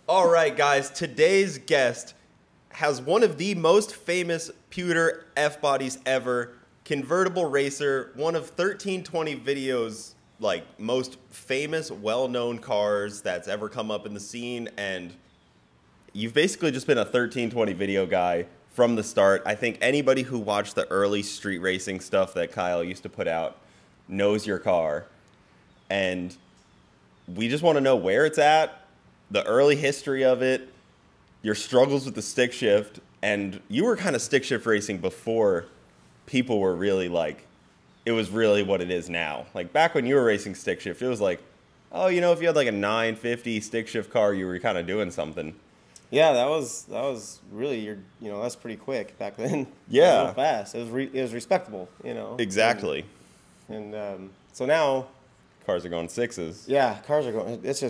All right, guys, today's guest has one of the most famous pewter F-bodies ever, convertible racer, one of 1320 video's like most famous, well-known cars that's ever come up in the scene, and you've basically just been a 1320 video guy from the start. I think anybody who watched the early street racing stuff that Kyle used to put out knows your car, and we just want to know where it's at, the early history of it, your struggles with the stick shift, and you were kind of stick shift racing before people were really like, it was really what it is now. Like back when you were racing stick shift, it was like, oh, you know, if you had like a 950 stick shift car, you were kind of doing something. Yeah, that was really that's pretty quick back then. Yeah, real fast. It was respectable, Exactly. And so now cars are going sixes. Yeah, cars are going. It's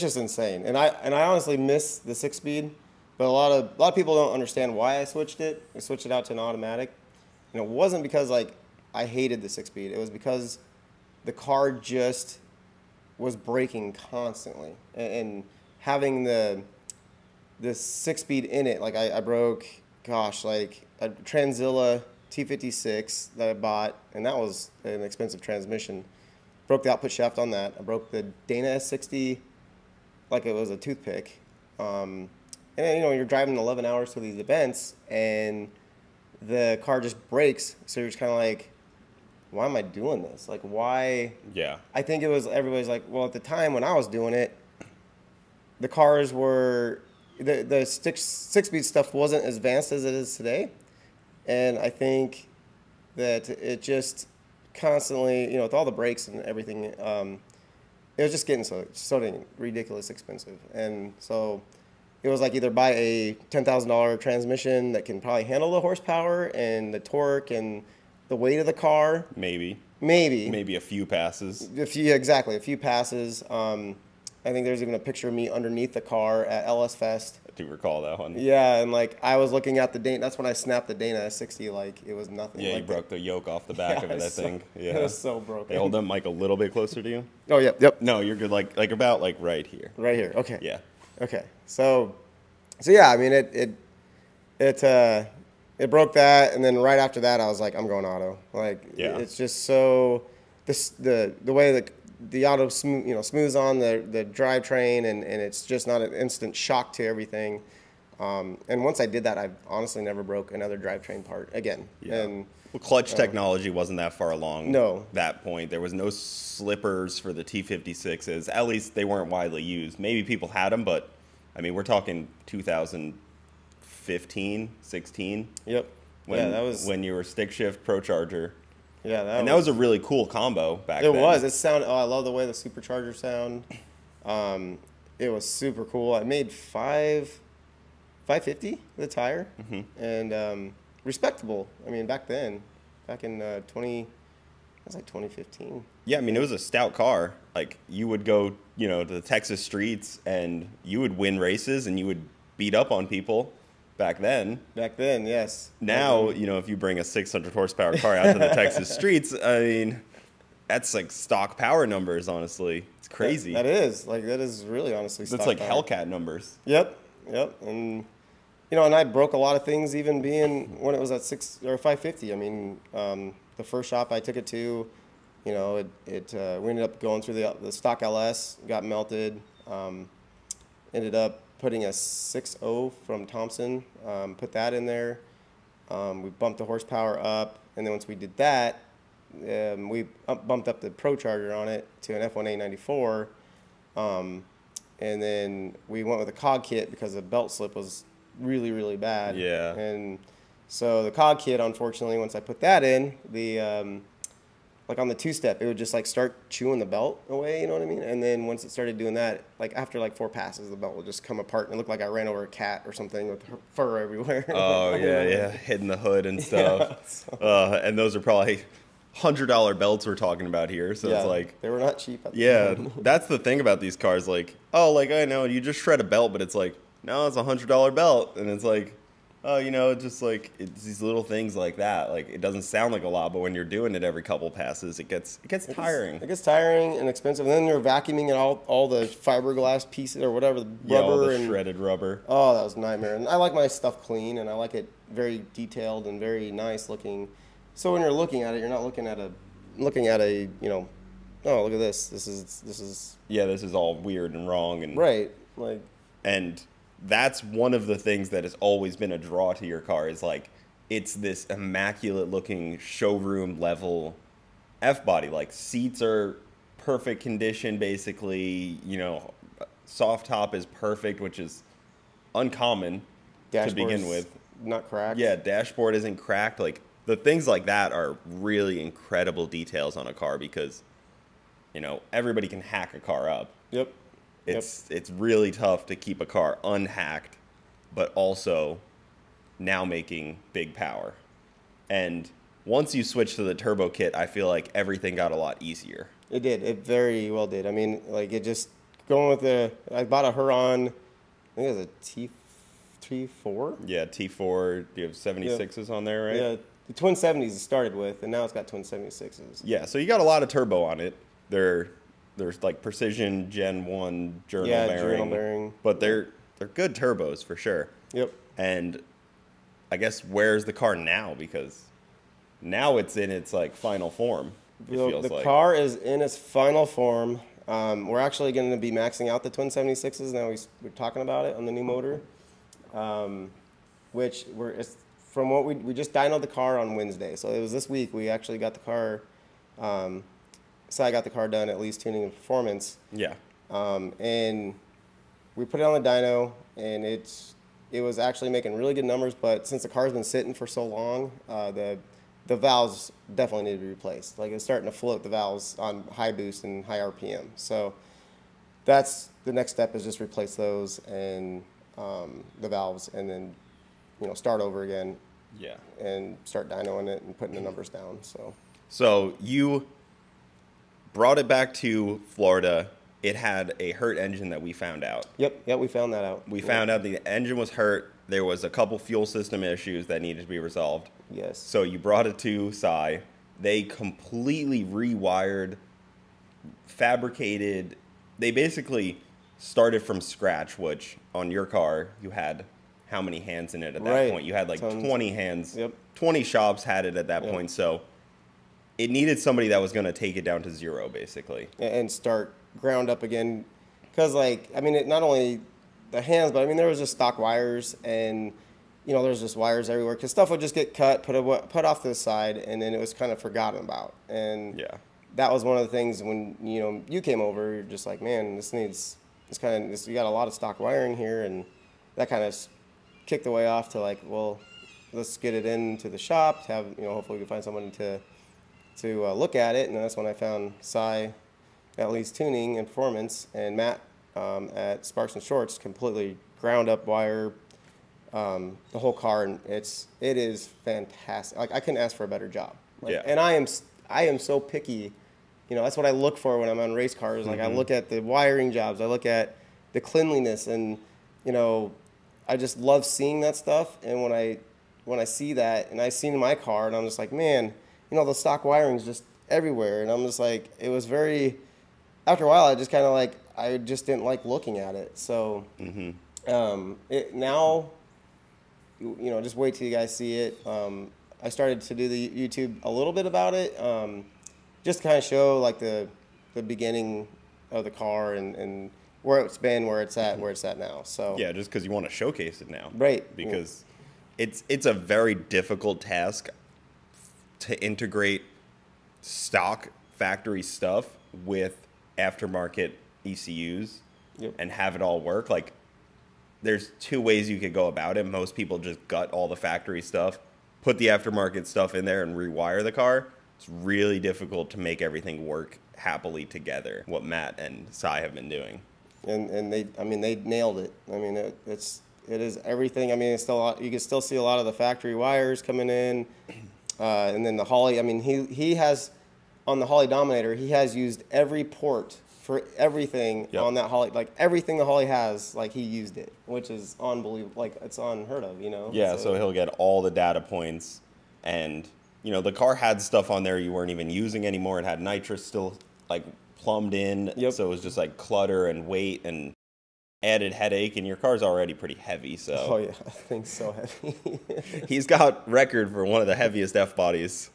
just insane. And I honestly miss the 6-speed, but a lot of people don't understand why I switched it. I switched it out to an automatic. And it wasn't because like I hated the 6-speed. It was because the car just was braking constantly, and having the 6-speed in it. Like I broke, like a Tranzilla T56 that I bought, and that was an expensive transmission. Broke the output shaft on that. I broke the Dana S60 like it was a toothpick. And then, you're driving 11 hours to these events, and the car just breaks. So you're just kind of like, why am I doing this? Like, why? Yeah. I think it was, everybody's like, well, at the time when I was doing it, the cars were, the 6-speed stuff wasn't as advanced as it is today. And I think that it just constantly, with all the brakes and everything, it was just getting so ridiculous expensive. And so it was like either buy a $10,000 transmission that can probably handle the horsepower and the torque and the weight of the car. Maybe a few passes. A few passes. I think there's even a picture of me underneath the car at LS Fest. I do recall that one. Yeah, and like I was looking at the Dana. That's when I snapped the Dana S60 like it was nothing. Yeah, like you broke the yoke off the back of it, I think. Yeah, it was so broken. Hey, hold that mic a little bit closer to you. Oh, yep. No, you're good. Like about like right here. Right here. Okay. Yeah. Okay. So yeah, I mean it broke that, and then right after that I was like, I'm going auto. Like it's just so the way that the auto smooths on the drivetrain, and it's just not an instant shock to everything. And once I did that, I honestly never broke another drivetrain part again. Yeah. And well, clutch technology wasn't that far along. No. That point, there was no slippers for the T56s. At least they weren't widely used. Maybe people had them, but I mean, we're talking 2015, 16. Yep. That was when you were stick shift Pro Charger. Yeah, that was a really cool combo back then. It was. It sounded. Oh, I love the way the supercharger sound. It was super cool. I made 550 the tire, and respectable. I mean, back then, back in that was like 2015. Yeah, I mean, it was a stout car. Like you would go, to the Texas streets, and you would win races, and you would beat up on people. Back then, yes. Now, if you bring a 600 horsepower car out to the Texas streets, I mean, that's like stock power numbers, honestly. It's crazy. That is really honestly stock power. That's like Hellcat numbers. Yep. And, and I broke a lot of things even being when it was at 550. I mean, the first shop I took it to, we ended up going through the stock LS, got melted, ended up putting a 6.0 from Thompson, put that in there. We bumped the horsepower up, and then once we did that, we bumped up the Pro Charger on it to an F1A 94, and then we went with a cog kit because the belt slip was really, really bad. Yeah. And so the cog kit, unfortunately, once I put that in, like on the two-step, it would just like start chewing the belt away, you know what I mean? And then once it started doing that, like after like 4 passes, the belt would just come apart and it looked like I ran over a cat or something with fur everywhere. Oh, yeah, hitting the hood and stuff. Yeah, and those are probably $100 belts we're talking about here, so it's like they were not cheap. That's the thing about these cars. Like, oh, like I know you just shred a belt, but it's like no, it's $100 belt, and it's like, oh, you know, just like it's these little things like that. Like it doesn't sound like a lot, but when you're doing it every couple passes, it gets tiring. It gets tiring and expensive. And then you're vacuuming it all the fiberglass pieces or whatever, the Yeah, rubber all the and shredded rubber. Oh, that was a nightmare. And I like my stuff clean, and I like it very detailed and very nice looking. So when you're looking at it, you're not looking at a you know, oh, look at this. This is Yeah, this is all weird and wrong and right. Like, and that's one of the things that has always been a draw to your car is like it's this immaculate looking showroom level F-body. Like seats are perfect condition basically, you know, soft top is perfect, which is uncommon to begin with. Not cracked. Yeah, dashboard isn't cracked. Like the things like that are really incredible details on a car because, you know, everybody can hack a car up. Yep. It's really tough to keep a car unhacked, but also now making big power. And once you switch to the turbo kit, I feel like everything got a lot easier. It did. It very well did. I mean, like it just going with I bought a Huron, I think it was a T4. Yeah, T4. Do you have 76s on there, right? Yeah, the twin 70s it started with, and now it's got twin 76s. Yeah, so you got a lot of turbo on it. There's like precision Gen 1 journal bearing, but they're good turbos for sure. Yep. And I guess where's the car now? Because now it's in its like final form. The car is in its final form. We're actually going to be maxing out the twin 76s now. We're talking about it on the new motor, which it's from what we just dynoed the car on Wednesday. So it was this week we actually got the car. So I got the car done, at least tuning and performance. Yeah. And we put it on the dyno, and it was actually making really good numbers. But since the car's been sitting for so long, the valves definitely need to be replaced. Like it's starting to float the valves on high boost and high RPM. So that's the next step is just replace those and the valves, and then start over again. Yeah. And start dynoing it and putting the numbers down. So you brought it back to Florida. It had a hurt engine that we found out. Yep, we found that out. We found out the engine was hurt. There was a couple fuel system issues that needed to be resolved. Yes. So you brought it to Psy. They completely rewired, fabricated. They basically started from scratch, which on your car, you had how many hands in it at that point? You had like tons. 20 hands. Yep. 20 shops had it at that point. So it needed somebody that was going to take it down to zero, basically. And start ground up again. Because, not only the hands, but, there was just stock wires, and, there's just wires everywhere. Because stuff would just get cut, put off to the side, and then it was kind of forgotten about. And that was one of the things when, you came over, you're just like, man, you got a lot of stock wiring here, and that kind of kicked the way off to, like, well, let's get it into the shop, to have, hopefully we can find someone to look at it. And that's when I found Psy, at least tuning and performance, and Matt at Sparks and Shorts completely ground up wire the whole car, and it is fantastic. Like I couldn't ask for a better job. And I am so picky. That's what I look for when I'm on race cars. Like I look at the wiring jobs, I look at the cleanliness, and I just love seeing that stuff. And when I see that, and I see it in my car, and I'm just like, man, the stock wiring's just everywhere. And I'm just like, it was very, after a while, I just kind of like, I just didn't like looking at it. So now, just wait till you guys see it. I started to do the YouTube a little bit about it, just to kind of show like the beginning of the car and where it's been, where it's at now. So yeah, just because you want to showcase it now, right? Because it's a very difficult task to integrate stock factory stuff with aftermarket ECUs and have it all work. Like there's two ways you could go about it. Most people just gut all the factory stuff, put the aftermarket stuff in there, and rewire the car. It's really difficult to make everything work happily together, what Matt and Psy have been doing. And they nailed it. It is everything. It's still, you can still see a lot of the factory wires coming in. And then the Holly, he has, on the Holly Dominator, he has used every port for everything Yep. on that Holly. Like everything the Holly has, like he used it, which is unbelievable. Like it's unheard of, you know? Yeah, so he'll get all the data points, and you know the car had stuff on there you weren't even using anymore. It had nitrous still like plumbed in, Yep. so it was just like clutter and weight and added headache. And your car's already pretty heavy, so Oh yeah, that thing's so heavy. he's got record for one of the heaviest F bodies.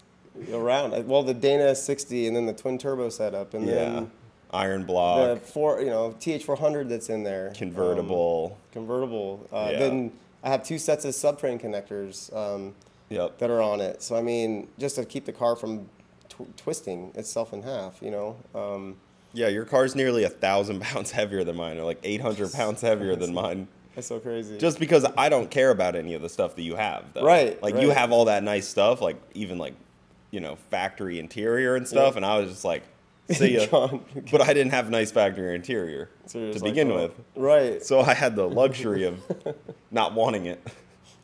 Around. Well, the Dana 60 and then the twin turbo setup and then Iron block, the TH400 that's in there. convertible. Convertible. Yeah. Then I have 2 sets of subframe connectors Yep. that are on it. So I mean, just to keep the car from twisting itself in half, you know. Yeah, your car's nearly 1,000 pounds heavier than mine, or like 800 pounds heavier than mine. That's so crazy. Just because I don't care about any of the stuff that you have, though. Right, Like right. you have all that nice stuff, like even like, you know, factory interior and stuff, Yep. and I was just like, see ya. Gone. But I didn't have nice factory interior So you're to just like, begin oh, with. Right. So I had the luxury of not wanting it.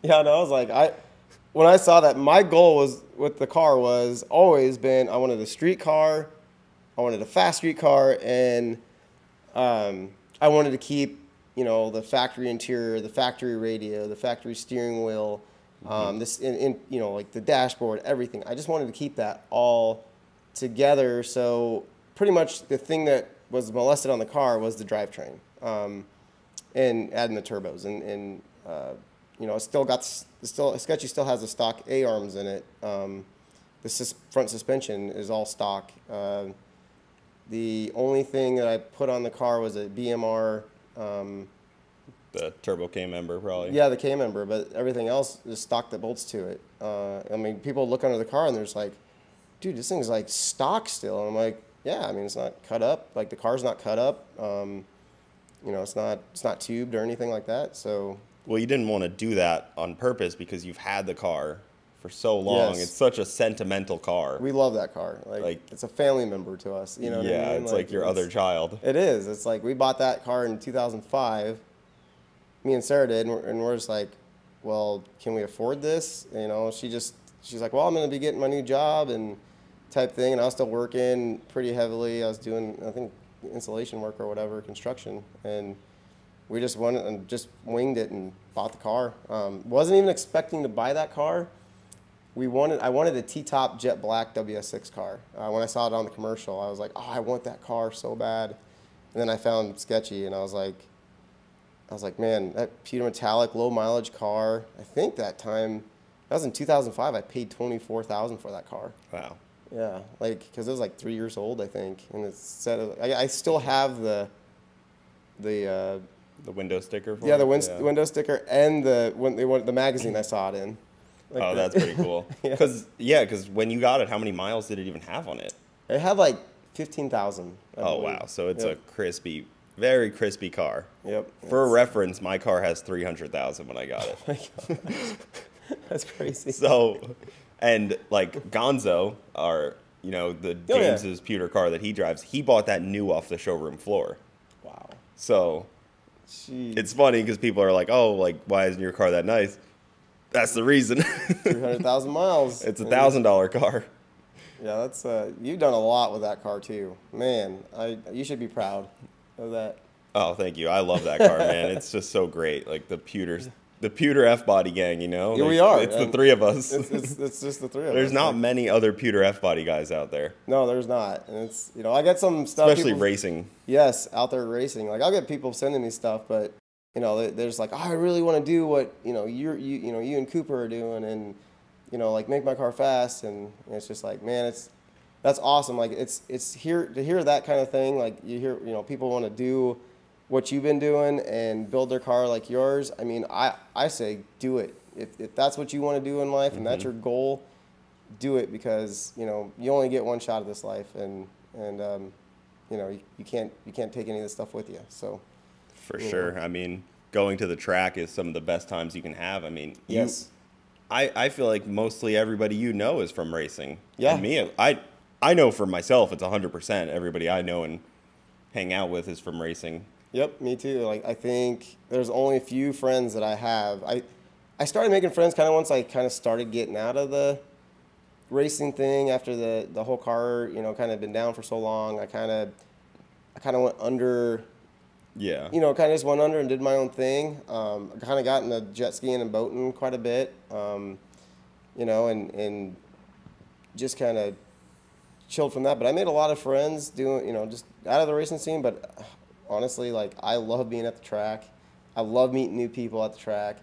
Yeah, no, I was like, when I saw that, my goal was with the car was always been I wanted a street car, I wanted a fast street car, and I wanted to keep, you know, the factory interior, the factory radio, the factory steering wheel, this in you know, like the dashboard, everything. I just wanted to keep that all together. So pretty much the thing that was molested on the car was the drivetrain, and adding the turbos and you know, Sketchy still has the stock A arms in it. The front suspension is all stock. The only thing that I put on the car was a BMR. The turbo K member, probably. Yeah, the K member, but everything else is stock that bolts to it. I mean, people look under the car and they're just like, dude, this thing's like stock still. And I'm like, yeah, I mean, it's not cut up. Like the car's not cut up. You know, it's not tubed or anything like that. So. Well, you didn't want to do that on purpose because you've had the car for so long. Yes. It's such a sentimental car. We love that car. Like it's a family member to us. You know what I mean? Yeah, it's like your other child. It is. It's like we bought that car in 2005. Me and Sarah did, and we're just like, well, can we afford this? You know, she's like, well, I'm going to be getting my new job and type thing, and I was still working pretty heavily. I was doing, I think, insulation work or whatever, construction, and we just went and just winged it and bought the car. Wasn't even expecting to buy that car. I wanted a T-top jet black WS6 car. When I saw it on the commercial, I was like, oh, I want that car so bad. And then I found Sketchy, and I was like, man, that pewter metallic, low mileage car. I think that time, that was in 2005. I paid $24,000 for that car. Wow. Yeah, like because it was like 3 years old, I think, and it's set. I still have the window sticker for yeah, it? window sticker and the magazine I saw it in. Like Oh, that's pretty cool. Because when you got it, how many miles did it even have on it? It had like 15,000. Oh, wow. So it's a crispy, very crispy car. Yep. For reference, my car has 300,000 when I got it. Oh my God. That's crazy. So, and like Gonzo, the James's pewter car that he drives, he bought that new off the showroom floor. Wow. So, Jeez. it's funny because people are like, oh, like, why isn't your car that nice? That's the reason. 300,000 miles. It's $1,000 car. Yeah, that's you've done a lot with that car too, man. You should be proud of that. Oh, thank you. I love that car, man. It's just so great. Like the pewter F-body gang, you know? Yeah, we are. It's the three of us. It's just the three of us. There's not many other pewter F-body guys out there. No, there's not. And it's, I get some stuff. Especially racing. Yes, out there racing. Like I'll get people sending me stuff, but they're just like, oh, I really want to do what you and Cooper are doing, and like make my car fast, and it's just like, man, that's awesome. Like it's here to hear that kind of thing. Like you hear, people want to do what you've been doing and build their car like yours. I mean, I say do it. If that's what you want to do in life and that's your goal, do it, because you only get one shot at this life, and you can't take any of this stuff with you. So for sure. I mean, going to the track is some of the best times you can have. I mean, yes. I feel like mostly everybody is from racing. Yeah. And me, I know for myself it's 100%. Everybody I know and hang out with is from racing. Yep, me too. Like I think there's only a few friends that I have. I started making friends kind of once I kind of started getting out of the racing thing after the whole car, kind of been down for so long. I kind of went under. Yeah. You know, kind of just went under and did my own thing. I kind of got into jet skiing and boating quite a bit. You know, and just kind of chilled from that. But I made a lot of friends doing, you know, just out of the racing scene. But honestly, like, I love being at the track. I love meeting new people at the track.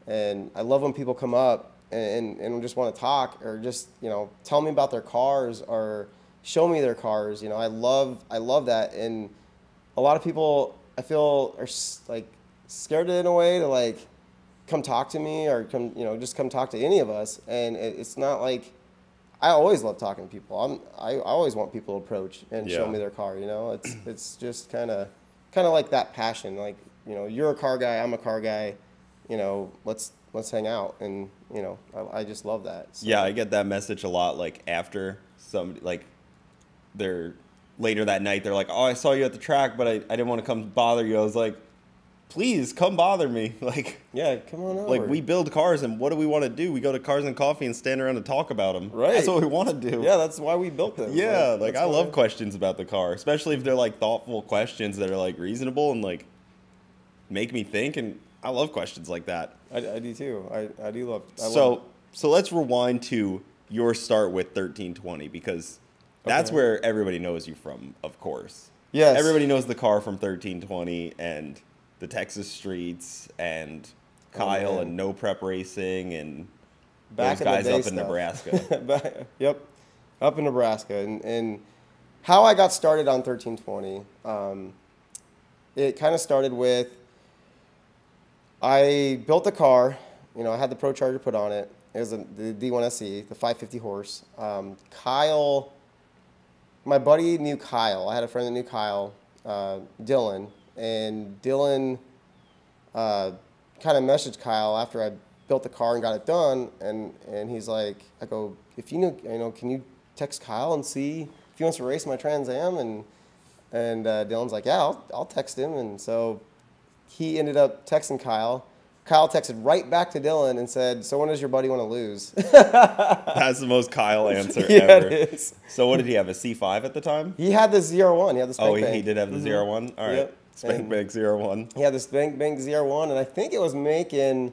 And I love when people come up and just want to talk or just, you know, tell me about their cars or show me their cars. You know, I love that. And a lot of people, I feel, are like scared in a way to like come talk to me or come, you know, just come talk to any of us. And it's not like, I always love talking to people. I always want people to approach and show me their car. You know, it's just kind of like that passion. Like, you know, you're a car guy, I'm a car guy. You know, let's hang out. And you know, I just love that. So. Yeah, I get that message a lot. Like after somebody, like they're later that night, they're like, "Oh, I saw you at the track, but I didn't want to come bother you." I was like, please come bother me. Like, yeah, come on over. Like, we build cars, and what do we want to do? We go to Cars and Coffee and stand around and talk about them. Right. That's what we want to do. Yeah, that's why we built them. Yeah, like I love questions about the car, especially if they're like thoughtful questions that are like reasonable and like make me think. And I love questions like that. I do too. I do love. So let's rewind to your start with 1320 because that's where everybody knows you from, of course. Yes. Everybody knows the car from 1320 and the Texas streets and Kyle and No Prep Racing and those guys up in Nebraska. Yep, up in Nebraska. And how I got started on 1320, it kind of started with, I built a car. You know, I had the Pro Charger put on it. It was the D1 SE, the 550 horse. Kyle, my buddy knew Kyle. I had a friend that knew Kyle, Dylan. And Dylan kind of messaged Kyle after I built the car and got it done. And he's like, I go, if you know, can you text Kyle and see if he wants to race my Trans Am? And Dylan's like, yeah, I'll text him. And so he ended up texting Kyle. Kyle texted right back to Dylan and said, so when does your buddy want to lose? That's the most Kyle answer ever. It is. So what did he have, a C5 at the time? He had the ZR1. He had the Spank Bank. He did have the ZR1? All right. Yep. Spank Bank ZR1. He had the Spank Bank ZR1, and I think it was making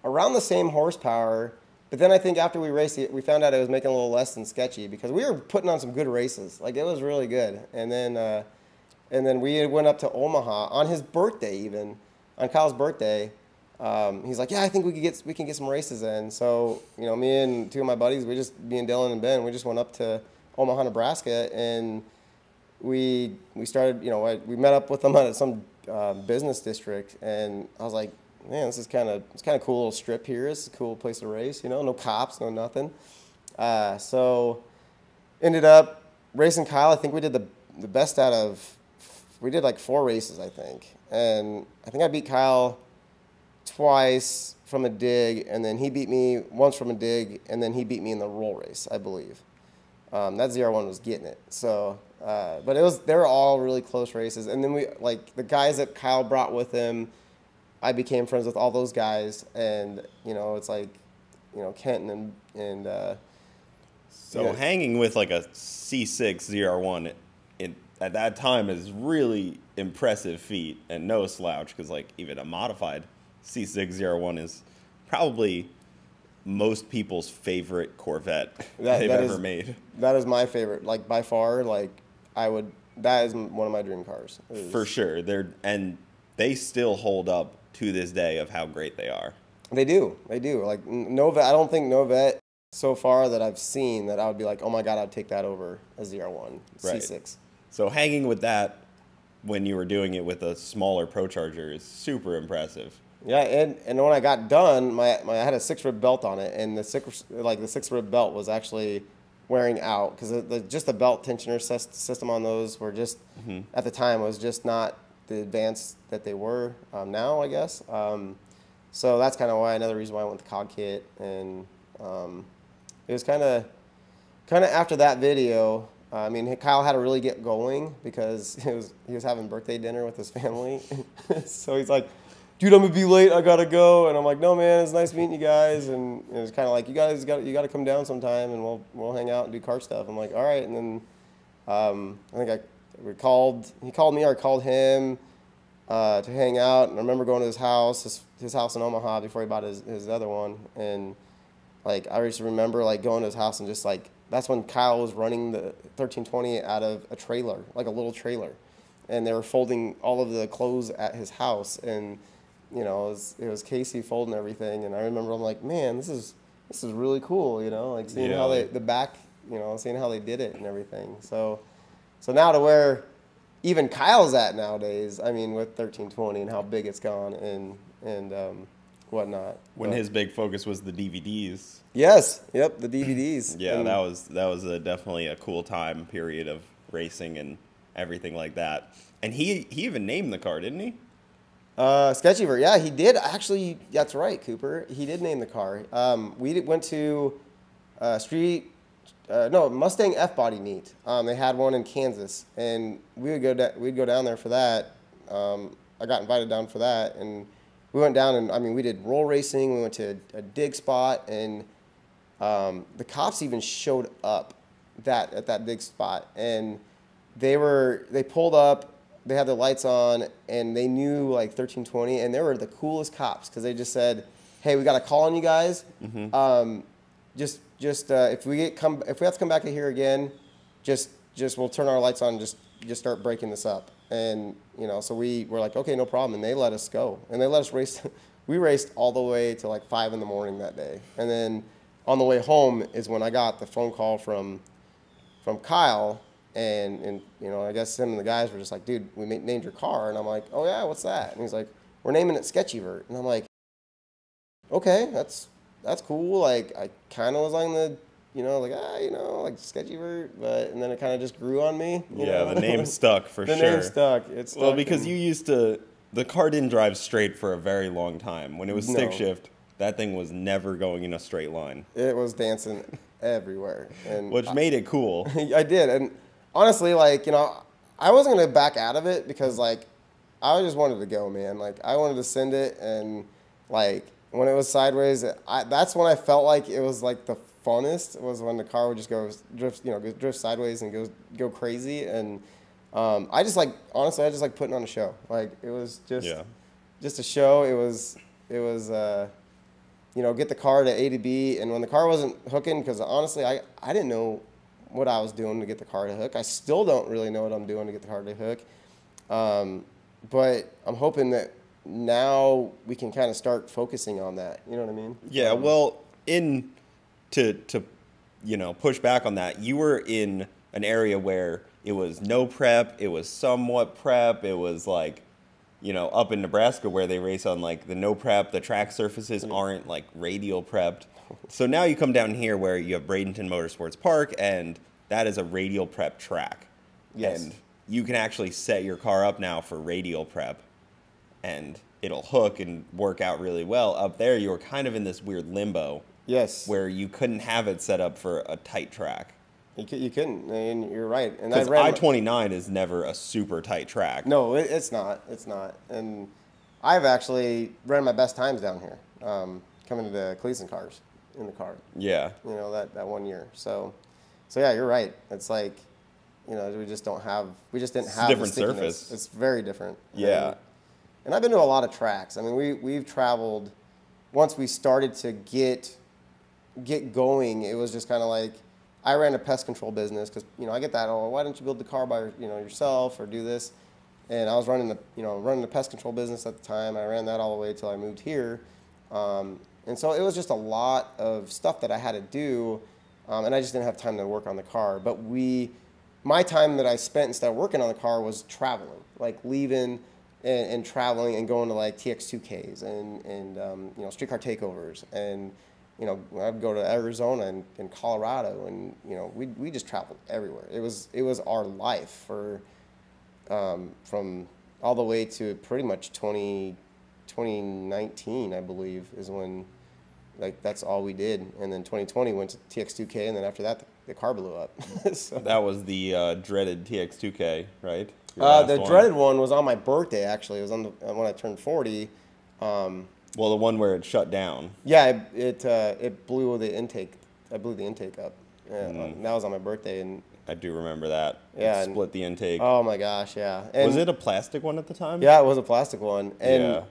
around the same horsepower. But then I think after we raced it, we found out it was making a little less than Sketchy because we were putting on some good races. Like, it was really good. And then we went up to Omaha on his birthday even, on Kyle's birthday. He's like, yeah, I think we can get some races in. So, you know, me and two of my buddies, me and Dylan and Ben, we just went up to Omaha, Nebraska, and we started, you know, we met up with them at some business district, and I was like, man, it's kind of cool little strip here. It's a cool place to race, you know, no cops, no nothing. So ended up racing Kyle. I think we did the best out of, we did like 4 races, I think. And I think I beat Kyle twice from a dig, and then he beat me once from a dig, and then he beat me in the roll race, I believe. That ZR1 was getting it. So, but they were all really close races. And then the guys that Kyle brought with him, I became friends with all those guys. And, you know, it's like, you know, Kenton and So hanging with like a C6 ZR1 at that time is really impressive feat and no slouch because like even a modified C6 ZR1 is probably most people's favorite Corvette they've ever made. That is my favorite, like by far. Like that is one of my dream cars. For sure. They still hold up to this day of how great they are. They do. Like Novette, I don't think Novette so far that I've seen that I would be like, oh my God, I'd take that over a ZR1 C6. So hanging with that when you were doing it with a smaller Pro Charger is super impressive. Yeah, and when I got done, I had a 6-rib belt on it, and the 6-rib belt was actually wearing out because just the belt tensioner system on those were just at the time was just not the advanced that they were now, I guess. So that's kind of another reason why I went with the cog kit, and it was kind of after that video. I mean, Kyle had to really get going because he was having birthday dinner with his family, so he's like, dude, I'm gonna be late. I gotta go. And I'm like, no, man, it's nice meeting you guys. And it was kind of like, you gotta come down sometime, and we'll hang out and do car stuff. I'm like, all right. And then I think He called me, or I called him to hang out. And I remember going to his house in Omaha before he bought his other one. And like I just remember like going to his house and just like that's when Kyle was running the 1320 out of a trailer, like a little trailer, and they were folding all of the clothes at his house. And you know, it was Casey folding everything. And I remember I'm like, man, this is really cool. You know, like seeing how seeing how they did it and everything. So now to where even Kyle's at nowadays, I mean, with 1320 and how big it's gone and whatnot. When his big focus was the DVDs. Yes, yep, the DVDs. Yeah, and that was definitely a cool time period of racing and everything like that. And he even named the car, didn't he? Sketchy Vert, yeah, he did. Actually, that's right, Cooper. He did name the car. We went to Mustang F-body meet. They had one in Kansas, and we'd go down there for that. I got invited down for that, and we went down, and I mean, we did roll racing. We went to a dig spot, and the cops even showed up at that dig spot, and they pulled up. They had their lights on, and they knew like 1320, and they were the coolest cops because they just said, "Hey, we got a call on you guys. Mm-hmm. If we have to come back here again, just we'll turn our lights on and just start breaking this up." And you know, so we were like, "Okay, no problem," and they let us go, and they let us race. We raced all the way to like 5 in the morning that day, and then on the way home is when I got the phone call from Kyle. And you know, I guess him and the guys were just like, "Dude, we named your car." And I'm like, "Oh yeah, what's that?" And he's like, "We're naming it Sketchy Vert." And I'm like, "Okay, that's cool." Like I kind of was on the, you know, like Sketchy Vert, and then it kind of just grew on me. You know? The name stuck for sure. The name stuck. It stuck. Well, because the car didn't drive straight for a very long time. When it was stick shift, that thing was never going in a straight line. It was dancing everywhere, and which made it cool. I did, and honestly, like, you know, I wasn't going to back out of it because, like, I just wanted to go, man. Like, I wanted to send it, and, like, when it was sideways, that's when I felt like it was, like, the funnest, was when the car would just drift sideways and go crazy. And I just, like, honestly, I just like putting on a show. Like, it was just a show. It was you know, get the car to A to B. And when the car wasn't hooking, because, honestly, I didn't know what I was doing to get the car to hook. I still don't really know what I'm doing to get the car to hook. But I'm hoping that now we can kind of start focusing on that. You know what I mean? Yeah, well, to you know, push back on that, you were in an area where it was no prep, it was somewhat prep, it was like, you know, up in Nebraska where they race on like the no prep, the track surfaces aren't like radial prepped. So now you come down here where you have Bradenton Motorsports Park, and that is a radial prep track. Yes. And you can actually set your car up now for radial prep, and it'll hook and work out really well. Up there, you were kind of in this weird limbo. Yes. Where you couldn't have it set up for a tight track. You couldn't, and you're right. And because I-29 is never a super tight track. No, it's not. It's not. And I've actually ran my best times down here, coming to the Cleveland cars in the car. Yeah. You know, that 1 year. So yeah, you're right. It's like, you know, we just didn't have different surface. It's very different. Yeah. And I've been to a lot of tracks. I mean, we've traveled. Once we started to get going, it was just kind of like, I ran a pest control business because, you know, I get that, oh, why don't you build the car by, you know, yourself or do this? And I was running the pest control business at the time. I ran that all the way till I moved here. And so it was just a lot of stuff that I had to do, and I just didn't have time to work on the car. But my time that I spent instead of working on the car was traveling, like leaving and traveling and going to like TX2Ks and you know, streetcar takeovers. And, you know, I'd go to Arizona and Colorado, and, you know, we just traveled everywhere. It was our life for from all the way to pretty much 2019, I believe, is when, like, that's all we did. And then 2020 went to TX2K, and then after that, the car blew up. So. That was the dreaded TX2K, right? The dreaded one was on my birthday, actually. It was when I turned 40. Well, the one where it shut down. Yeah, it blew the intake. I blew the intake up. Yeah, that was on my birthday, and I do remember that. Yeah, Split the intake. Oh my gosh, yeah. And was it a plastic one at the time? Yeah, it was a plastic one. And yeah.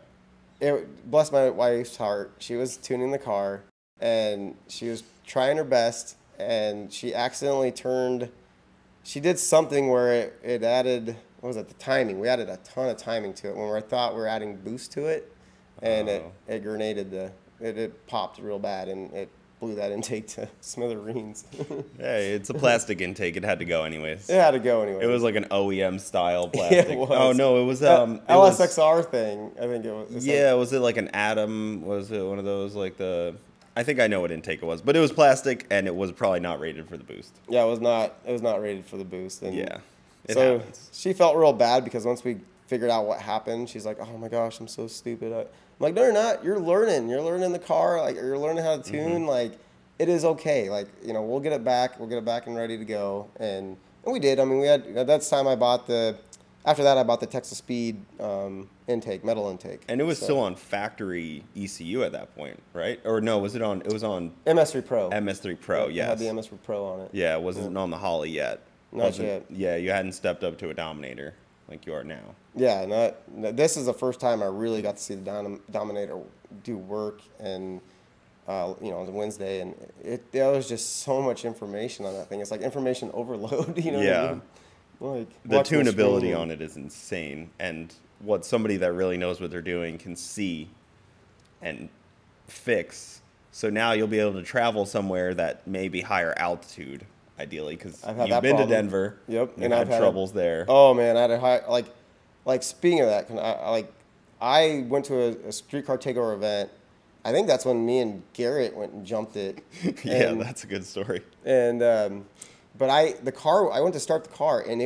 it, bless my wife's heart, she was tuning the car, and she was trying her best, and she accidentally turned. She did something where it added, what was it, the timing. We added a ton of timing to it when we thought we were adding boost to it, and it grenaded it popped real bad, and it blew that intake to smithereens. Hey, it's a plastic intake. It had to go anyways. It had to go anyways. It was like an OEM style plastic. It was. Oh no, it was LSXR thing. I think it was. Yeah, was it like an Atom? Was it one of those like the? I think I know what intake it was, but it was plastic and it was probably not rated for the boost. Yeah, it was not. It was not rated for the boost. And yeah, so happens. She felt real bad because once we figured out what happened, she's like, "Oh my gosh, I'm so stupid." I'm like, "No, you're not. You're learning. You're learning the car. Like, you're learning how to tune. Like, it is okay. Like, you know, we'll get it back. We'll get it back and ready to go." And we did. I mean, we had that's time I bought the. After that, I bought the Texas Speed intake, metal intake. And it was still on factory ECU at that point, right? Or no, was it on? It was on MS3 Pro. MS3 Pro, yes. It had the MS3 Pro on it. Yeah, it wasn't on the Holly yet. Not yet. Yeah, you hadn't stepped up to a Dominator like you are now. Yeah, this is the first time I really got to see the Dominator do work, and you know, on Wednesday, and there was just so much information on that thing. It's like information overload. You know. Yeah. What I mean? Like the tunability on it is insane, and what somebody that really knows what they're doing can see and fix. So now you'll be able to travel somewhere that may be higher altitude, ideally, because you've been to Denver. Yep, and I've had troubles there. Oh man, I had a high like speaking of that, I went to a streetcar takeover event. I think that's when me and Garrett went and jumped it. Yeah, that's a good story. And but I went to start the car, and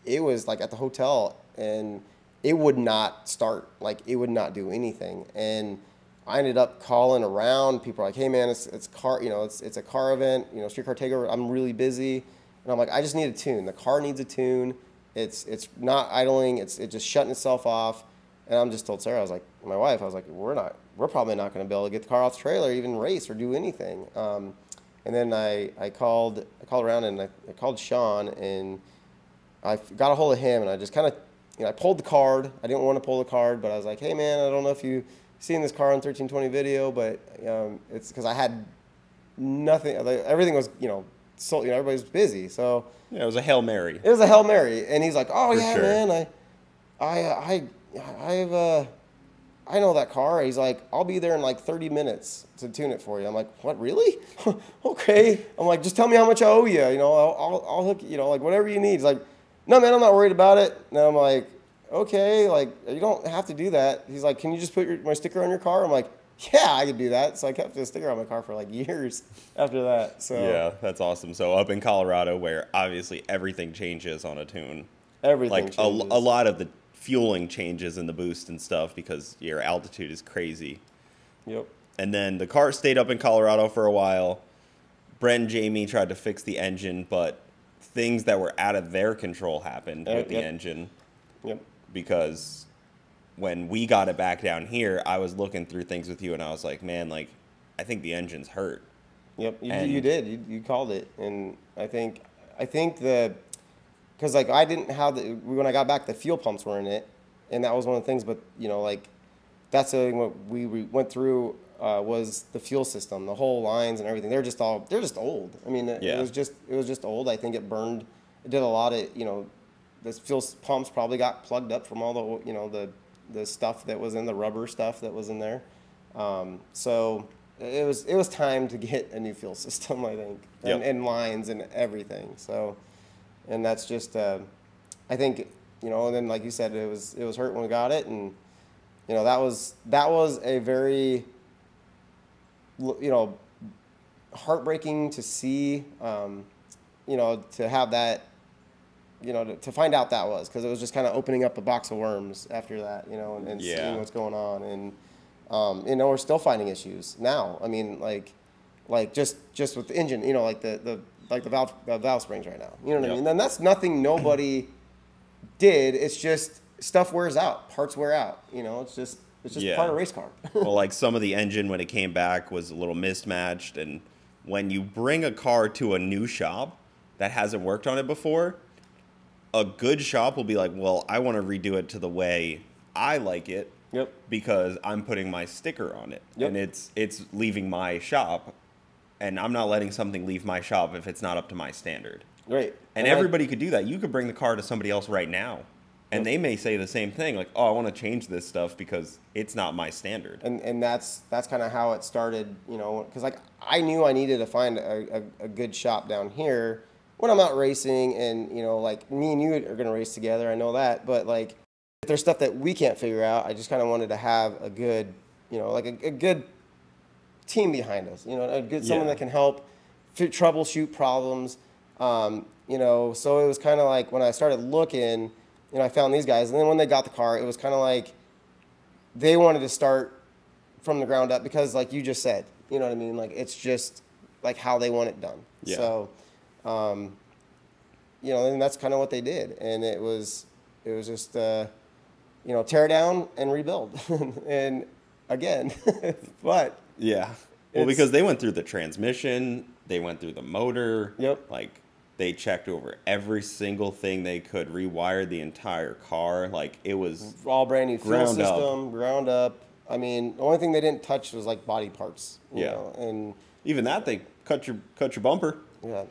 it was like at the hotel, and it would not start. Like, it would not do anything. And I ended up calling around. People are like, "Hey man, it's car, you know, it's a car event, you know, streetcar takeover. I'm really busy." And I'm like, "I just need a tune. The car needs a tune. It's not idling. It's just shutting itself off." And I'm just told Sarah, I was like, my wife, I was like, we're probably not going to be able to get the car off the trailer, even race or do anything. And then I called around, and I called Sean, and I got a hold of him, and I just kind of, you know, I pulled the card. I didn't want to pull the card, but I was like, "Hey man, I don't know if you've seen this car on 1320 video, but it's because I had nothing. Everything was, you know, so, you know, everybody's busy, so yeah, it was a Hail Mary. It was a Hail Mary, and he's like, "Oh For yeah, sure. man, I know that car." He's like, "I'll be there in like 30 minutes to tune it for you." I'm like, "What, really?" Okay. I'm like, "Just tell me how much I owe you. You know, I'll hook, you know, like whatever you need." He's like, "No, man, I'm not worried about it." And I'm like, "Okay, like you don't have to do that." He's like, "Can you just put my sticker on your car?" I'm like, "Yeah, I could do that." So I kept the sticker on my car for like years after that. So yeah, that's awesome. So up in Colorado, where obviously everything changes on a tune. Everything like changes. a lot of the fueling changes in the boost and stuff because your altitude is crazy. Yep. And then the car stayed up in Colorado for a while. Brent and Jamie tried to fix the engine, but things that were out of their control happened with the engine. Yep. Because when we got it back down here, I was looking through things with you, and I was like, "Man, like, I think the engine's hurt." Yep, you did. You called it, and I think because like I didn't have when I got back, the fuel pumps were in it, and that was one of the things. But you know, like that's the thing what we went through was the fuel system, the whole lines and everything. They're just old. I mean, it was just old. I think it burned. It did a lot of, you know, the fuel pumps probably got plugged up from all the, you know, the stuff that was in the rubber stuff that was in there. So it was time to get a new fuel system, I think, and lines and everything. So. And that's just, I think, you know, and then like you said, it was hurt when we got it, and you know that was a very, you know, heartbreaking to see, you know, to have that, you know, to find out that was, because it was just kind of opening up a box of worms after that, you know, and seeing what's going on, and you know, we're still finding issues now. I mean, like just with the engine, you know, like the valve springs right now. You know what I mean? And that's nothing nobody did. It's just stuff wears out, parts wear out. You know, it's just part of race car. Well, like some of the engine when it came back was a little mismatched, and when you bring a car to a new shop, that hasn't worked on it before, a good shop will be like, well, I want to redo it to the way I like it. Yep. Because I'm putting my sticker on it. Yep. And it's leaving my shop. And I'm not letting something leave my shop if it's not up to my standard. Right. And everybody could do that. You could bring the car to somebody else right now. And they may say the same thing, like, oh, I want to change this stuff because it's not my standard. And that's kind of how it started, you know, because like I knew I needed to find a good shop down here when I'm out racing, and you know, like me and you are gonna race together. I know that, but like if there's stuff that we can't figure out, I just kind of wanted to have a good, you know, like a good team behind us, you know, a good someone that can help troubleshoot problems, you know. So it was kind of like when I started looking, you know, I found these guys, and then when they got the car, it was kind of like they wanted to start from the ground up because, like you just said, you know what I mean? Like, it's just like how they want it done. Yeah. So, you know, and that's kind of what they did. And it was just, you know, tear down and rebuild. And again, but. Yeah. Well, because they went through the transmission, they went through the motor. Yep. Like, they checked over every single thing they could, rewired the entire car. Like, it was all brand new fuel system, up. ground up. I mean, the only thing they didn't touch was like body parts. You Yeah. know, and even that, they cut your bumper. yeah.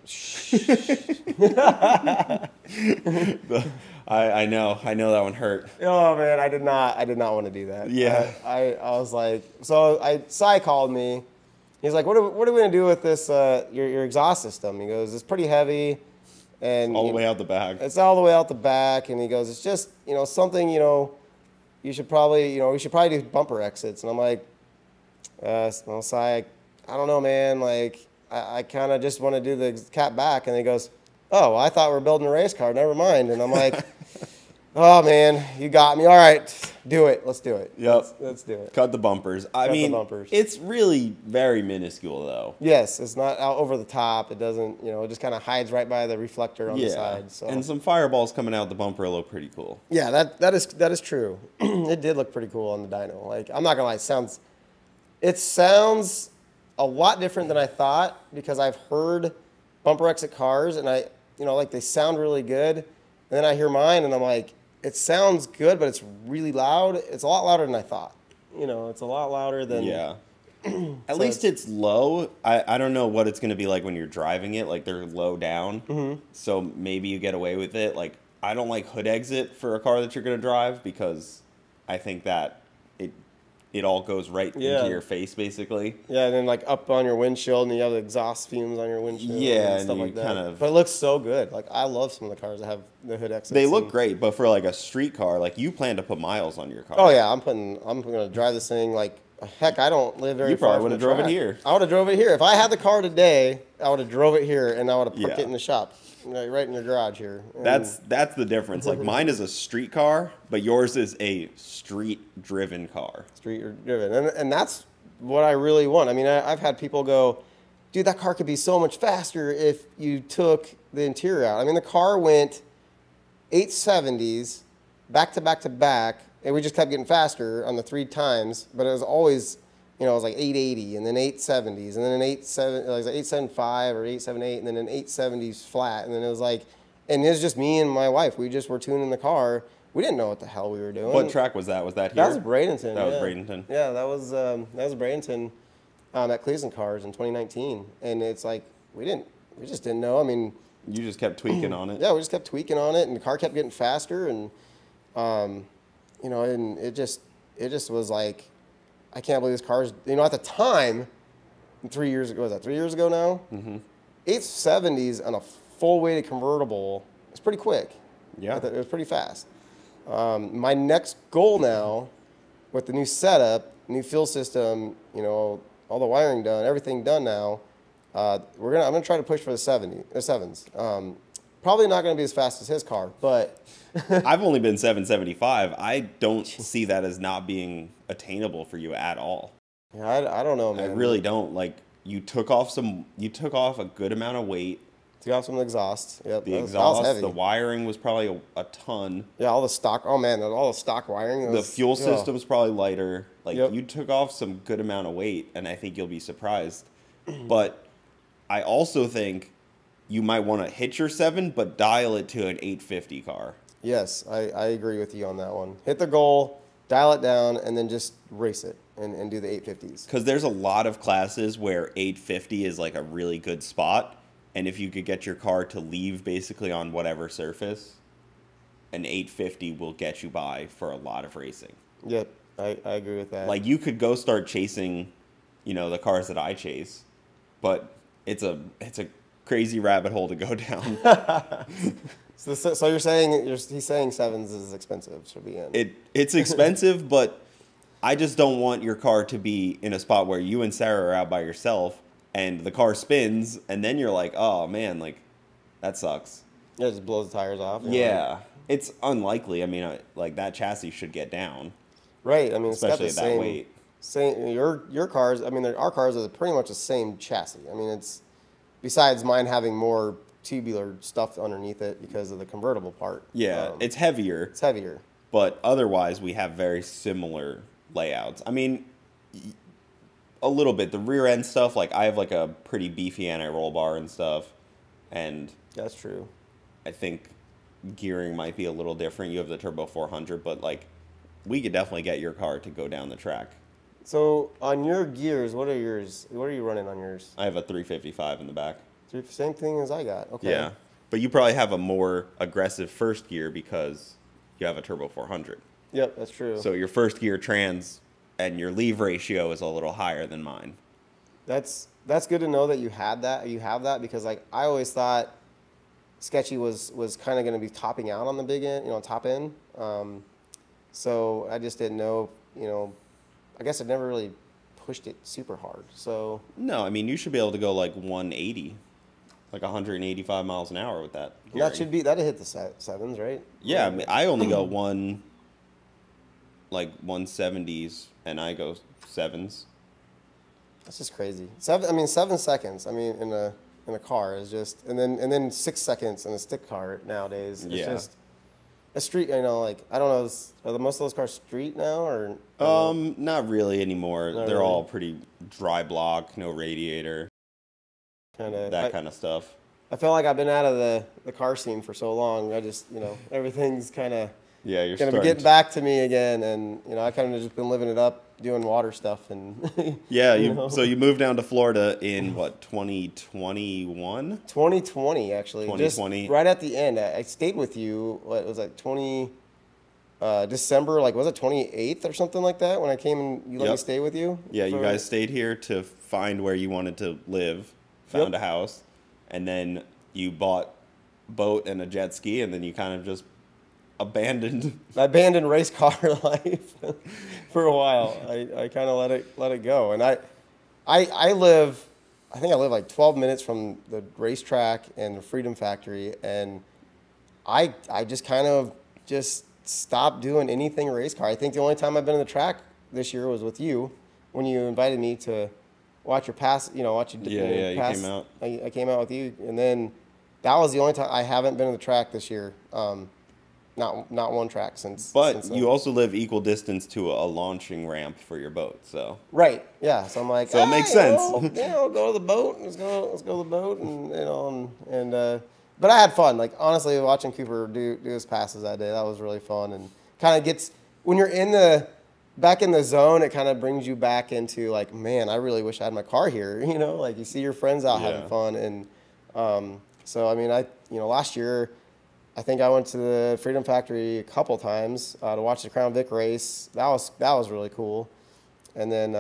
I know that one hurt. Oh man, I did not want to do that. Yeah. I was like, so Cy called me. He's like, what are we gonna do with this your exhaust system? He goes, it's pretty heavy, and All the way out the back. It's all the way out the back, and he goes, it's just, you know, something, you know, we should probably do bumper exits. And I'm like, well, Cy, I don't know, man. Like, I kind of just want to do the cat back. And he goes, oh, well, I thought we were building a race car. Never mind. And I'm like, oh, man, you got me. All right, do it. Let's do it. Yep. Let's do it. Cut the bumpers. I mean, it's really very minuscule, though. Yes, it's not out over the top. It doesn't, you know, it just kind of hides right by the reflector on the side. So. And some fireballs coming out the bumper look pretty cool. Yeah, that is true. It did look pretty cool on the dyno. Like, I'm not gonna lie, it sounds a lot different than I thought, because I've heard bumper exit cars and you know, like they sound really good. And then I hear mine and I'm like, it sounds good, but it's really loud. It's a lot louder than I thought. You know, it's a lot louder than. Yeah. At least it's low. I don't know what it's going to be like when you're driving it. Like, they're low down. Mm-hmm. So maybe you get away with it. Like, I don't like hood exit for a car that you're going to drive, because I think that it all goes right into your face, basically. Yeah, and then like up on your windshield, and you have the exhaust fumes on your windshield. Yeah, and stuff like that. Kind of. But it looks so good. Like, I love some of the cars that have the hood exits. They look great, but for like a street car, like, you plan to put miles on your car. Oh yeah, I'm gonna drive this thing like heck. I don't live very far. You probably would have drove it here. I would have drove it here if I had the car today. I would have drove it here, and I would have parked it in the shop. Right in your garage here. And that's the difference. Like, mine is a street car, but yours is a street-driven car. Street-driven. And that's what I really want. I mean, I've had people go, dude, that car could be so much faster if you took the interior out. I mean, the car went 870s back to back to back, and we just kept getting faster on the 3 times, but it was always, you know, it was like 880 and then 870s and then an 875 or 878 and then an 870s flat. And then it was like, and it was just me and my wife. We just were tuning the car. We didn't know what the hell we were doing. What track was that? Was that here? That was Bradenton. That was Bradenton. Yeah, that was Bradenton at Cleveland Cars in 2019. And it's like, we just didn't know. I mean, you just kept tweaking on it. Yeah, we just kept tweaking on it, and the car kept getting faster. And, you know, and it just was like, I can't believe this car's, you know, at the time, 3 years ago, was that 3 years ago now? Mm-hmm. 870s on a full-weighted convertible, it's pretty quick. Yeah. It was pretty fast. My next goal now, with the new setup, new fuel system, you know, all the wiring done, everything done now, I'm gonna try to push for the 7s. Probably not going to be as fast as his car, but I've only been 775. I don't see that as not being attainable for you at all. Yeah, I don't know, man. I really don't. Like, you took off a good amount of weight. Took off some exhaust. Yep. The exhaust, the wiring was probably a ton. Yeah, all the stock. Oh man, all the stock wiring. The fuel system was probably lighter. Like, you took off some good amount of weight, and I think you'll be surprised. But I also think you might want to hit your 7, but dial it to an 850 car. Yes, I agree with you on that one. Hit the goal, dial it down, and then just race it and do the 850s. Because there's a lot of classes where 850 is like a really good spot, and if you could get your car to leave basically on whatever surface, an 850 will get you by for a lot of racing. Yep, I agree with that. Like, you could go start chasing, you know, the cars that I chase, but it's a crazy rabbit hole to go down. So you're saying he's saying 7s is expensive to be in. It's expensive, but I just don't want your car to be in a spot where you and Sarah are out by yourself and the car spins and then you're like, oh man, like that sucks. Yeah, it just blows the tires off. Yeah, like, it's unlikely. I mean, like that chassis should get down. Right. I mean, especially it's got at the that weight. Same. Your cars. I mean, our cars are pretty much the same chassis. I mean, it's besides mine having more tubular stuff underneath it because of the convertible part. Yeah, it's heavier. It's heavier. But otherwise, we have very similar layouts. I mean, a little bit. The rear end stuff, like I have like a pretty beefy anti-roll bar and stuff, and that's true. I think gearing might be a little different. You have the Turbo 400, but like we could definitely get your car to go down the track. So on your gears, what are yours? What are you running on yours? I have a 355 in the back. Same thing as I got. Okay. Yeah, but you probably have a more aggressive first gear because you have a Turbo 400. Yep, that's true. So your first gear trans and your leave ratio is a little higher than mine. That's good to know that you had that. You have that because like I always thought Sketchy was kind of going to be topping out on the big end, top end. So I just didn't know, I guess I never really pushed it super hard. So no, I mean you should be able to go like 180, like 185 miles an hour with that. That'd hit the 7s, right? Yeah, I mean I only go 170s, and I go 7s. That's just crazy. 7 seconds. I mean in a car is just, and then 6 seconds in a stick car nowadays. It's just a street. Like I don't know. Are most of those cars street now or? Not really anymore. They're all pretty dry block, no radiator. Kind of stuff. I feel like I've been out of the car scene for so long. I just everything's kind of you're getting back to me again, and I kind of just been living it up, doing water stuff, and yeah. So you moved down to Florida in what 2021? 2020 actually. 2020. Just right at the end. I stayed with you. What was like December? Like was it 28th or something like that when I came and you let me stay with you? Yeah, you guys stayed here to find where you wanted to live, found a house, and then you bought a boat and a jet ski, and then you kind of just abandoned race car life for a while. I kind of let it go, and I think I live like 12 minutes from the racetrack and the Freedom Factory, and I just kind of just stopped doing anything race car. I think the only time I've been on the track this year was with you when you invited me to watch your pass. Watch you. You came out. I came out with you, and then that was the only time I haven't been on the track this year. Not one track since. But since you also live equal distance to a launching ramp for your boat, so. Right. Yeah. So I'm like. So it makes sense. Go to the boat. Let's go to the boat, and but I had fun. Like honestly, watching Cooper do his passes that day, that was really fun, and kind of gets when you're back in the zone, it kind of brings you back into like, man, I really wish I had my car here. Like you see your friends out having fun, and so I mean, last year. I think I went to the Freedom Factory a couple times to watch the Crown Vic race. That was really cool, and then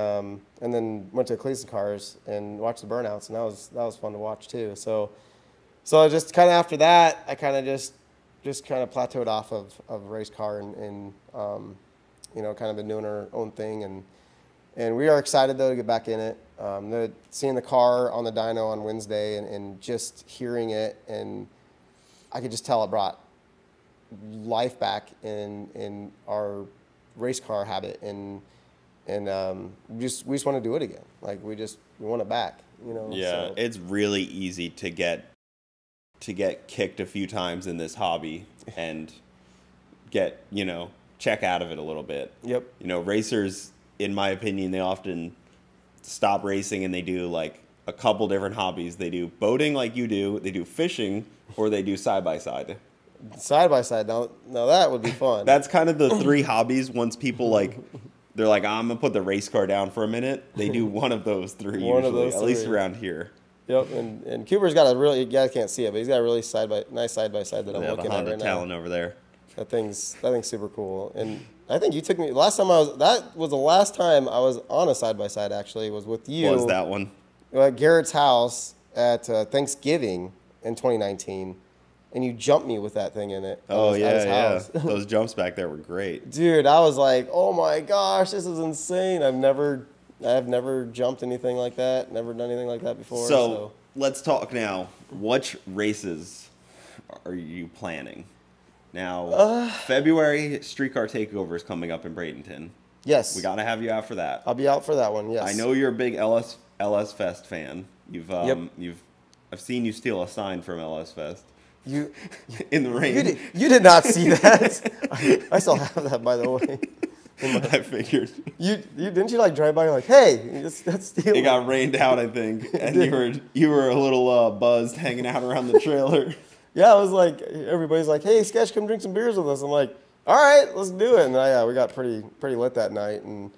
went to Cleveland Cars and watched the burnouts, and that was fun to watch too. So just kind of after that, I kind of just kind of plateaued off of race car and kind of been doing our own thing, and we are excited though to get back in it. Seeing the car on the dyno on Wednesday and just hearing it, and I could just tell it brought life back in our race car habit, and we just want to do it again. Like we want it back, Yeah, so. It's really easy to get kicked a few times in this hobby and get check out of it a little bit. Yep. Racers, in my opinion, they often stop racing and they do like a couple different hobbies. They do boating like you do, they do fishing, or they do side-by-side. Side-by-side. Now that would be fun. That's kind of the three hobbies. Once people like, they're like, I'm going to put the race car down for a minute. They do one of those three usually, at least around here. Yep, and Cooper's got a really, you guys can't see it, but he's got a really nice side-by-side that I'm looking at Honda right Talon now. over there. That thing's super cool. And I think you took me, that was the last time I was on a side-by-side actually, was with you. What was that one? At Garrett's house at Thanksgiving in 2019. And you jumped me with that thing in it. Oh, yeah. Those jumps back there were great. Dude, I was like, oh my gosh, this is insane. I've never jumped anything like that, never done anything like that before. So let's talk now. Which races are you planning? Now, February Streetcar Takeover is coming up in Bradenton. Yes. We got to have you out for that. I'll be out for that one, yes. I know you're a big LS Fest fan. I've seen you steal a sign from LS Fest. In the rain. You did not see that. I still have that, by the way. I figured. Didn't you like drive by and like, hey, that's stealing. It got rained out, I think, and you were a little buzzed hanging out around the trailer. Yeah, I was like, everybody's like, hey, Sketch, come drink some beers with us. I'm like, all right, let's do it. And we got pretty lit that night, and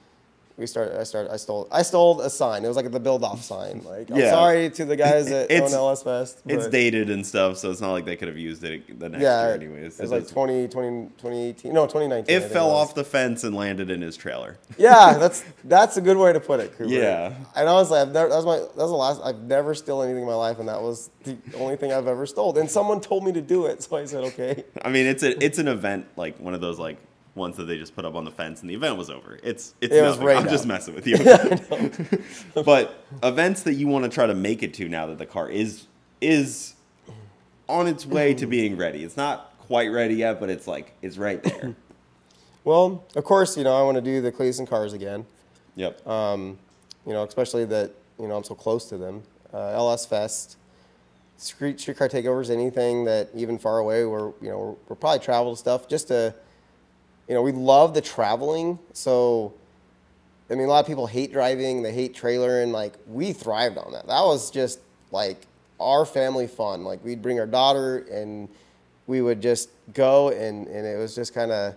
I stole a sign. It was like the build-off sign. Like, I'm sorry to the guys that own LS Fest. It's dated and stuff, so it's not like they could have used it the next year anyways. It was like 2018. No, 2019. It fell off the fence and landed in his trailer. Yeah, that's a good way to put it, Cooper. Yeah. And honestly, I've never stolen anything in my life, and that was the only thing I've ever stole. And someone told me to do it, so I said, okay. I mean, it's an event, like one of those like ones that they just put up on the fence and the event was over. It was I'm just messing with you. But events that you want to try to make it to now that the car is on its way to being ready. It's not quite ready yet, but it's right there. Well, of course, I want to do the Cleveland cars again. Yep. Especially that, I'm so close to them. LS Fest, streetcar takeovers, anything that even far away we'll probably travel stuff just to, we love the traveling. So, I mean, a lot of people hate driving, they hate trailering. Like, we thrived on that. That was just like our family fun. Like, we'd bring our daughter and we would just go, and it was just kind of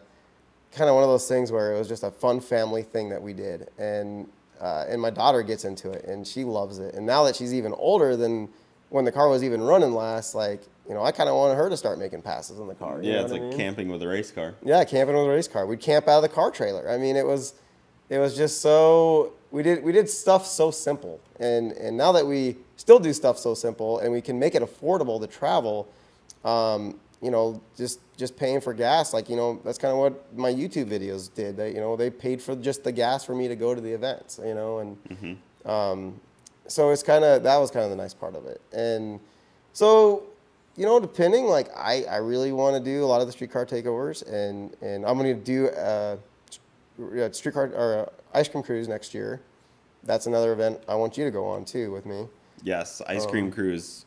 one of those things where it was just a fun family thing that we did. And my daughter gets into it and she loves it. And now that she's even older than when the car was even running last, like, I kind of wanted her to start making passes in the car. Yeah, it's like camping with a race car. Yeah, camping with a race car. We'd camp out of the car trailer. I mean, it was just so, we did stuff so simple. And now that we still do stuff so simple and we can make it affordable to travel, just paying for gas, like, that's kind of what my YouTube videos did. They paid for just the gas for me to go to the events, and so it's that was kind of the nice part of it. And so, depending, like, I really want to do a lot of the streetcar takeovers, and I'm going to do streetcar or ice cream cruise next year. That's another event I want you to go on too with me. Yes, ice cream cruise.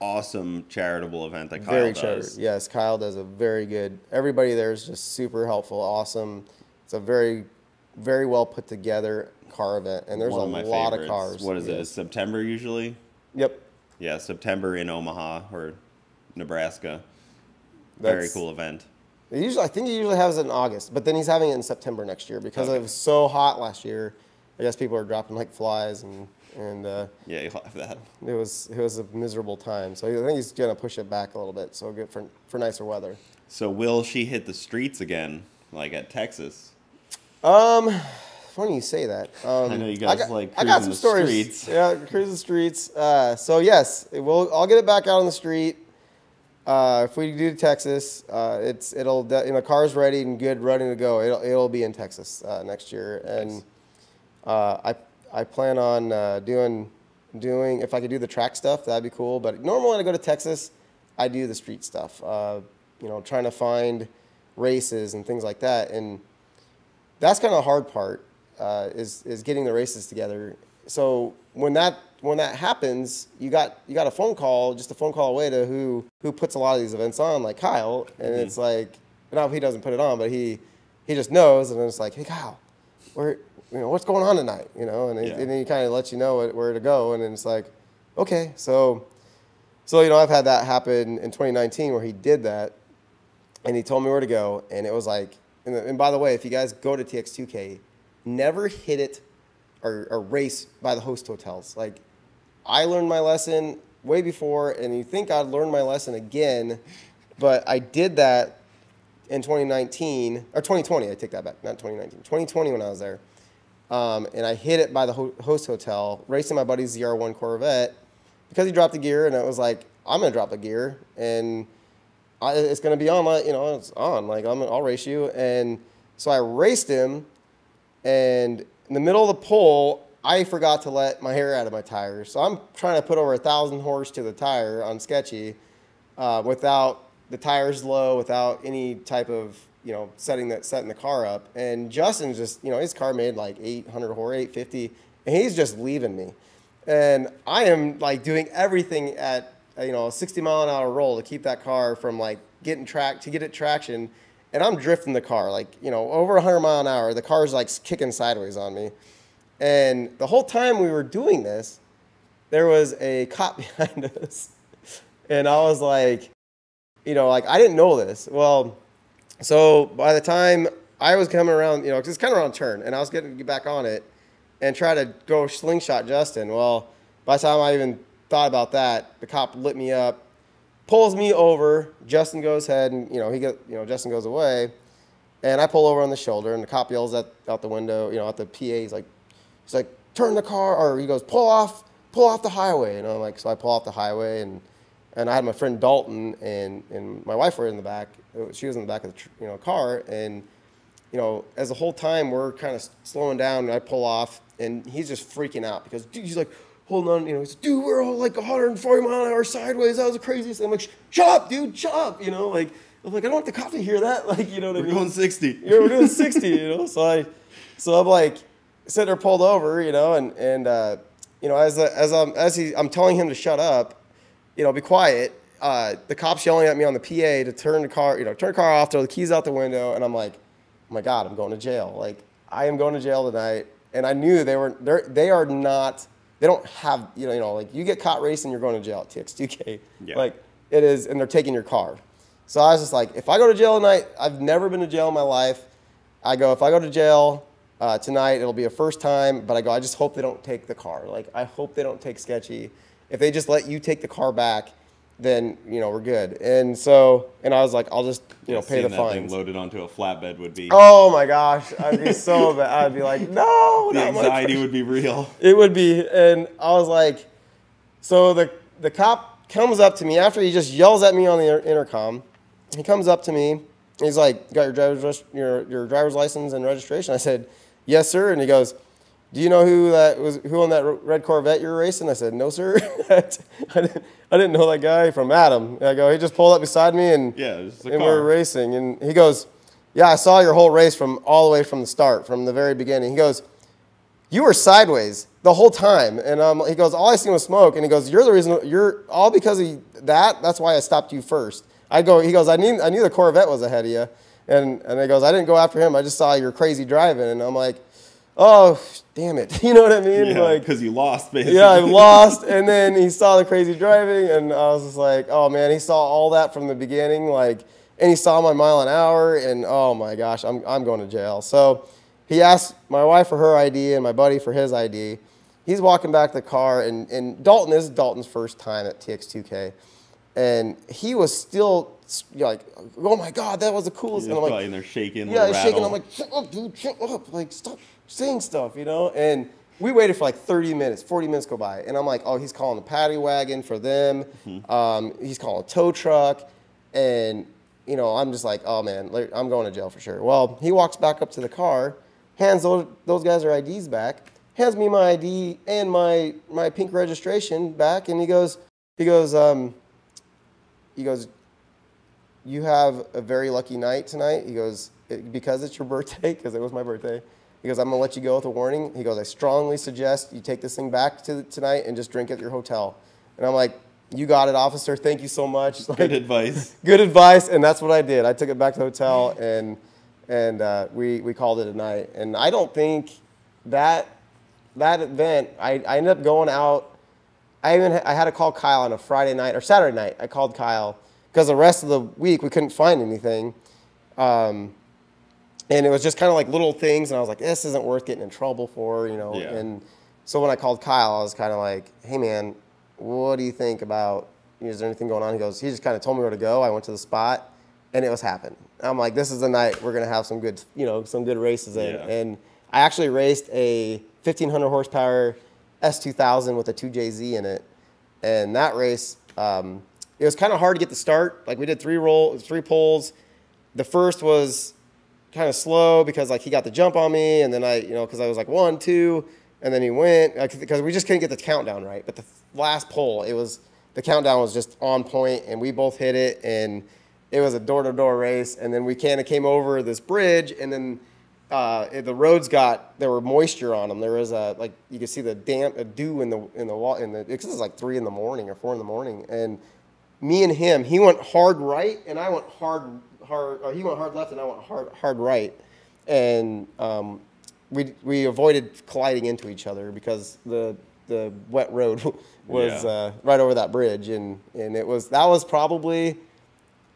Awesome charitable event that Kyle does. Yes, Kyle does a very good. Everybody there is just super helpful, awesome. It's a very, very well put together car event, and there's a lot of cars. What is it? It's September usually? Yep. Yeah, September in Omaha or Nebraska. Very cool event. I think he usually has it in August, but then he's having it in September next year because it was so hot last year. I guess people are dropping like flies and yeah, you'll have that. It was a miserable time, so I think he's gonna push it back a little bit, so good for nicer weather. So will she hit the streets again, like at Texas? Funny you say that. I know you guys I got some stories. Streets. Yeah, cruise the streets. So yes, I'll get it back out on the street. If we do Texas, the car's ready and good, ready to go. It'll be in Texas next year, and I plan on doing if I could do the track stuff, that'd be cool. But normally when I go to Texas, I do the street stuff. Trying to find races and things like that, and that's kind of the hard part is getting the races together. So when that happens, you got a phone call, just a phone call away to who puts a lot of these events on, like Kyle, and it's like, no, he doesn't put it on, but he just knows, and then it's like, hey Kyle, what's going on tonight, and then he kind of lets you know where to go, and then it's like, okay. So you know, I've had that happen in 2019 where he did that, and he told me where to go, and it was like, and by the way, if you guys go to TX2k, never hit it or race by the host hotels. Like, I learned my lesson way before, and you think I'd learn my lesson again, but I did that in 2019, or 2020, I take that back, not 2019, 2020 when I was there. And I hit it by the host hotel, racing my buddy's ZR1 Corvette, because he dropped the gear, and it was like, I'm going to drop the gear, and it's going to be on, you know, it's on, like, I'll race you. And so I raced him, and in the middle of the pole, I forgot to let my hair out of my tires. So I'm trying to put over 1,000 horse to the tire on Sketchy without the tires low, without any type of, you know, setting the car up. And Justin's just, you know, his car made like 800 horse, 850, and he's just leaving me. And I am like doing everything at, you know, a 60-mile-an-hour roll to keep that car from like getting traction. And I'm drifting the car, like, you know, over 100 miles an hour. The car's like kicking sideways on me. And the whole time we were doing this, there was a cop behind us. And I was like, you know, like, I didn't know this. Well, so by the time I was coming around, you know, because it's kind of around turn, and I was getting to get back on it and try to go slingshot Justin. Well, by the time I even thought about that, the cop lit me up, pulls me over. Justin goes ahead, and Justin goes away, and I pull over on the shoulder, and the cop yells out the window, you know, at the PA. He's like, turn the car, or he goes, pull off the highway. And I'm like, so I pull off the highway, and I had my friend Dalton and my wife were in the back. She was in the back of the car, and you know, as the whole time we're kind of slowing down, and I pull off, and he's just freaking out because dude, he's like holding on, you know, he's like, dude, we're all like 140 mile an hour sideways. That was the craziest thing. I'm like, shut up, dude, shut up. You know, like, I'm like, I don't want the cop to hear that. Like, you know what I mean? We're going 60. Yeah, we're doing 60, you know? So I'm like, sitting there pulled over, you know, and you know, I'm telling him to shut up, you know, be quiet. The cop's yelling at me on the PA to turn the car off, throw the keys out the window. And I'm like, oh my God, I'm going to jail. Like, I am going to jail tonight. And I knew they don't have, you know, like, you get caught racing, you're going to jail at TX2k. Yeah. Like, it is, and they're taking your car. So I was just like, if I go to jail tonight, I've never been to jail in my life. If I go to jail tonight, it'll be a first time, but I just hope they don't take the car. Like, I hope they don't take Sketchy. If they just let you take the car back, then, you know, we're good. And I was like, I'll just, you know, pay the fines. That thing loaded onto a flatbed would be. Oh my gosh, I'd be so bad. I'd be like, no. The anxiety would be real. It would be. And I was like, so the cop comes up to me after he just yells at me on the intercom. He comes up to me. He's like, got your driver's license and registration? I said, yes, sir. And he goes, do you know who on that red Corvette you were racing? I said, no, sir. I didn't know that guy from Adam. I go, he just pulled up beside me, and we were racing. And he goes, yeah, I saw your whole race all the way from the start, from the very beginning. He goes, you were sideways the whole time. And he goes, all I seen was smoke. And he goes, you're the reason, you're all because of that. That's why I stopped you first. He goes, I knew the Corvette was ahead of you. And he goes, I didn't go after him. I just saw your crazy driving. And I'm like, oh, damn it. You know what I mean? Yeah, like, because you lost, basically. Yeah, I lost. And then he saw the crazy driving, and I was just like, oh, man, he saw all that from the beginning. Like, and he saw my mile an hour, and oh, my gosh, I'm going to jail. So he asked my wife for her ID and my buddy for his ID. He's walking back to the car, and Dalton's first time at TX2k. And he was still like, oh, my God, that was the coolest. And I'm like, in there shaking. Yeah, he's shaking. I'm like, shut up, dude, shut up. Like, stop saying stuff, you know? And we waited for like 30 minutes, 40 minutes go by. And I'm like, oh, he's calling a paddy wagon for them. Mm-hmm. He's calling a tow truck. And, you know, I'm just like, oh, man, I'm going to jail for sure. Well, he walks back up to the car, hands those guys their IDs back, hands me my ID and my pink registration back. And he goes, you have a very lucky night tonight. He goes, because it's your birthday, because it was my birthday. He goes, I'm going to let you go with a warning. He goes, I strongly suggest you take this thing back tonight and just drink at your hotel. And I'm like, you got it, officer. Thank you so much. Good advice. Good advice, and that's what I did. I took it back to the hotel, and we called it a night. And I don't think that event, I ended up going out I had to call Kyle on a Friday night or Saturday night. I called Kyle because the rest of the week we couldn't find anything. And it was just kind of like little things, and I was like, this isn't worth getting in trouble for, you know. Yeah. And so when I called Kyle, I was kind of like, hey, man, what do you think about, is there anything going on? He just kind of told me where to go. I went to the spot, and it was happening. I'm like, this is the night we're going to have some good, you know, some good races in. Yeah. And I actually raced a 1,500 horsepower S2000 with a 2JZ in it. And that race, it was kind of hard to get the start. Like, we did 3 pulls. The first was kind of slow because, like, he got the jump on me, and then because I was like 1, 2, and then he went, because we just couldn't get the countdown right. But the last pull, the countdown was just on point, and we both hit it, and it was a door-to-door race. And then we kind of came over this bridge, and then the roads there were moisture on them. There was you could see the dew in the wall, because it was like 3 in the morning or 4 in the morning. And me and him, he went hard right, and I went hard, or he went hard left, and I went hard right. And we avoided colliding into each other because the wet road was right over that bridge, and that was probably,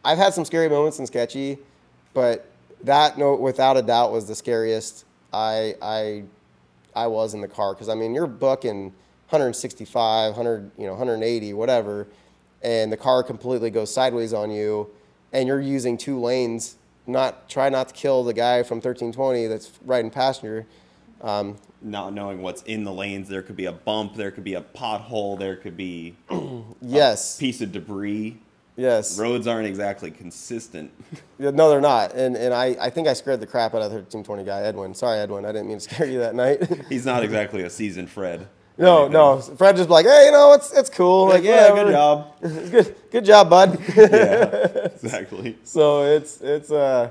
I've had some scary moments in Sketchy, but that, no, without a doubt, was the scariest I was in the car. Because, I mean, you're bucking 165, 180, whatever, and the car completely goes sideways on you, and you're using 2 lanes. Try not to kill the guy from 1320 that's riding passenger. Not knowing what's in the lanes, there could be a bump, there could be a pothole, there could be yes, a piece of debris. Yes. Roads aren't exactly consistent. No, they're not. And I think I scared the crap out of the 1320 guy, Edwin. Sorry, Edwin. I didn't mean to scare you that night. He's not exactly a seasoned Fred. No. Fred just be like, hey, it's cool. Like, yeah, good job. good job, bud. Yeah, exactly. So it's I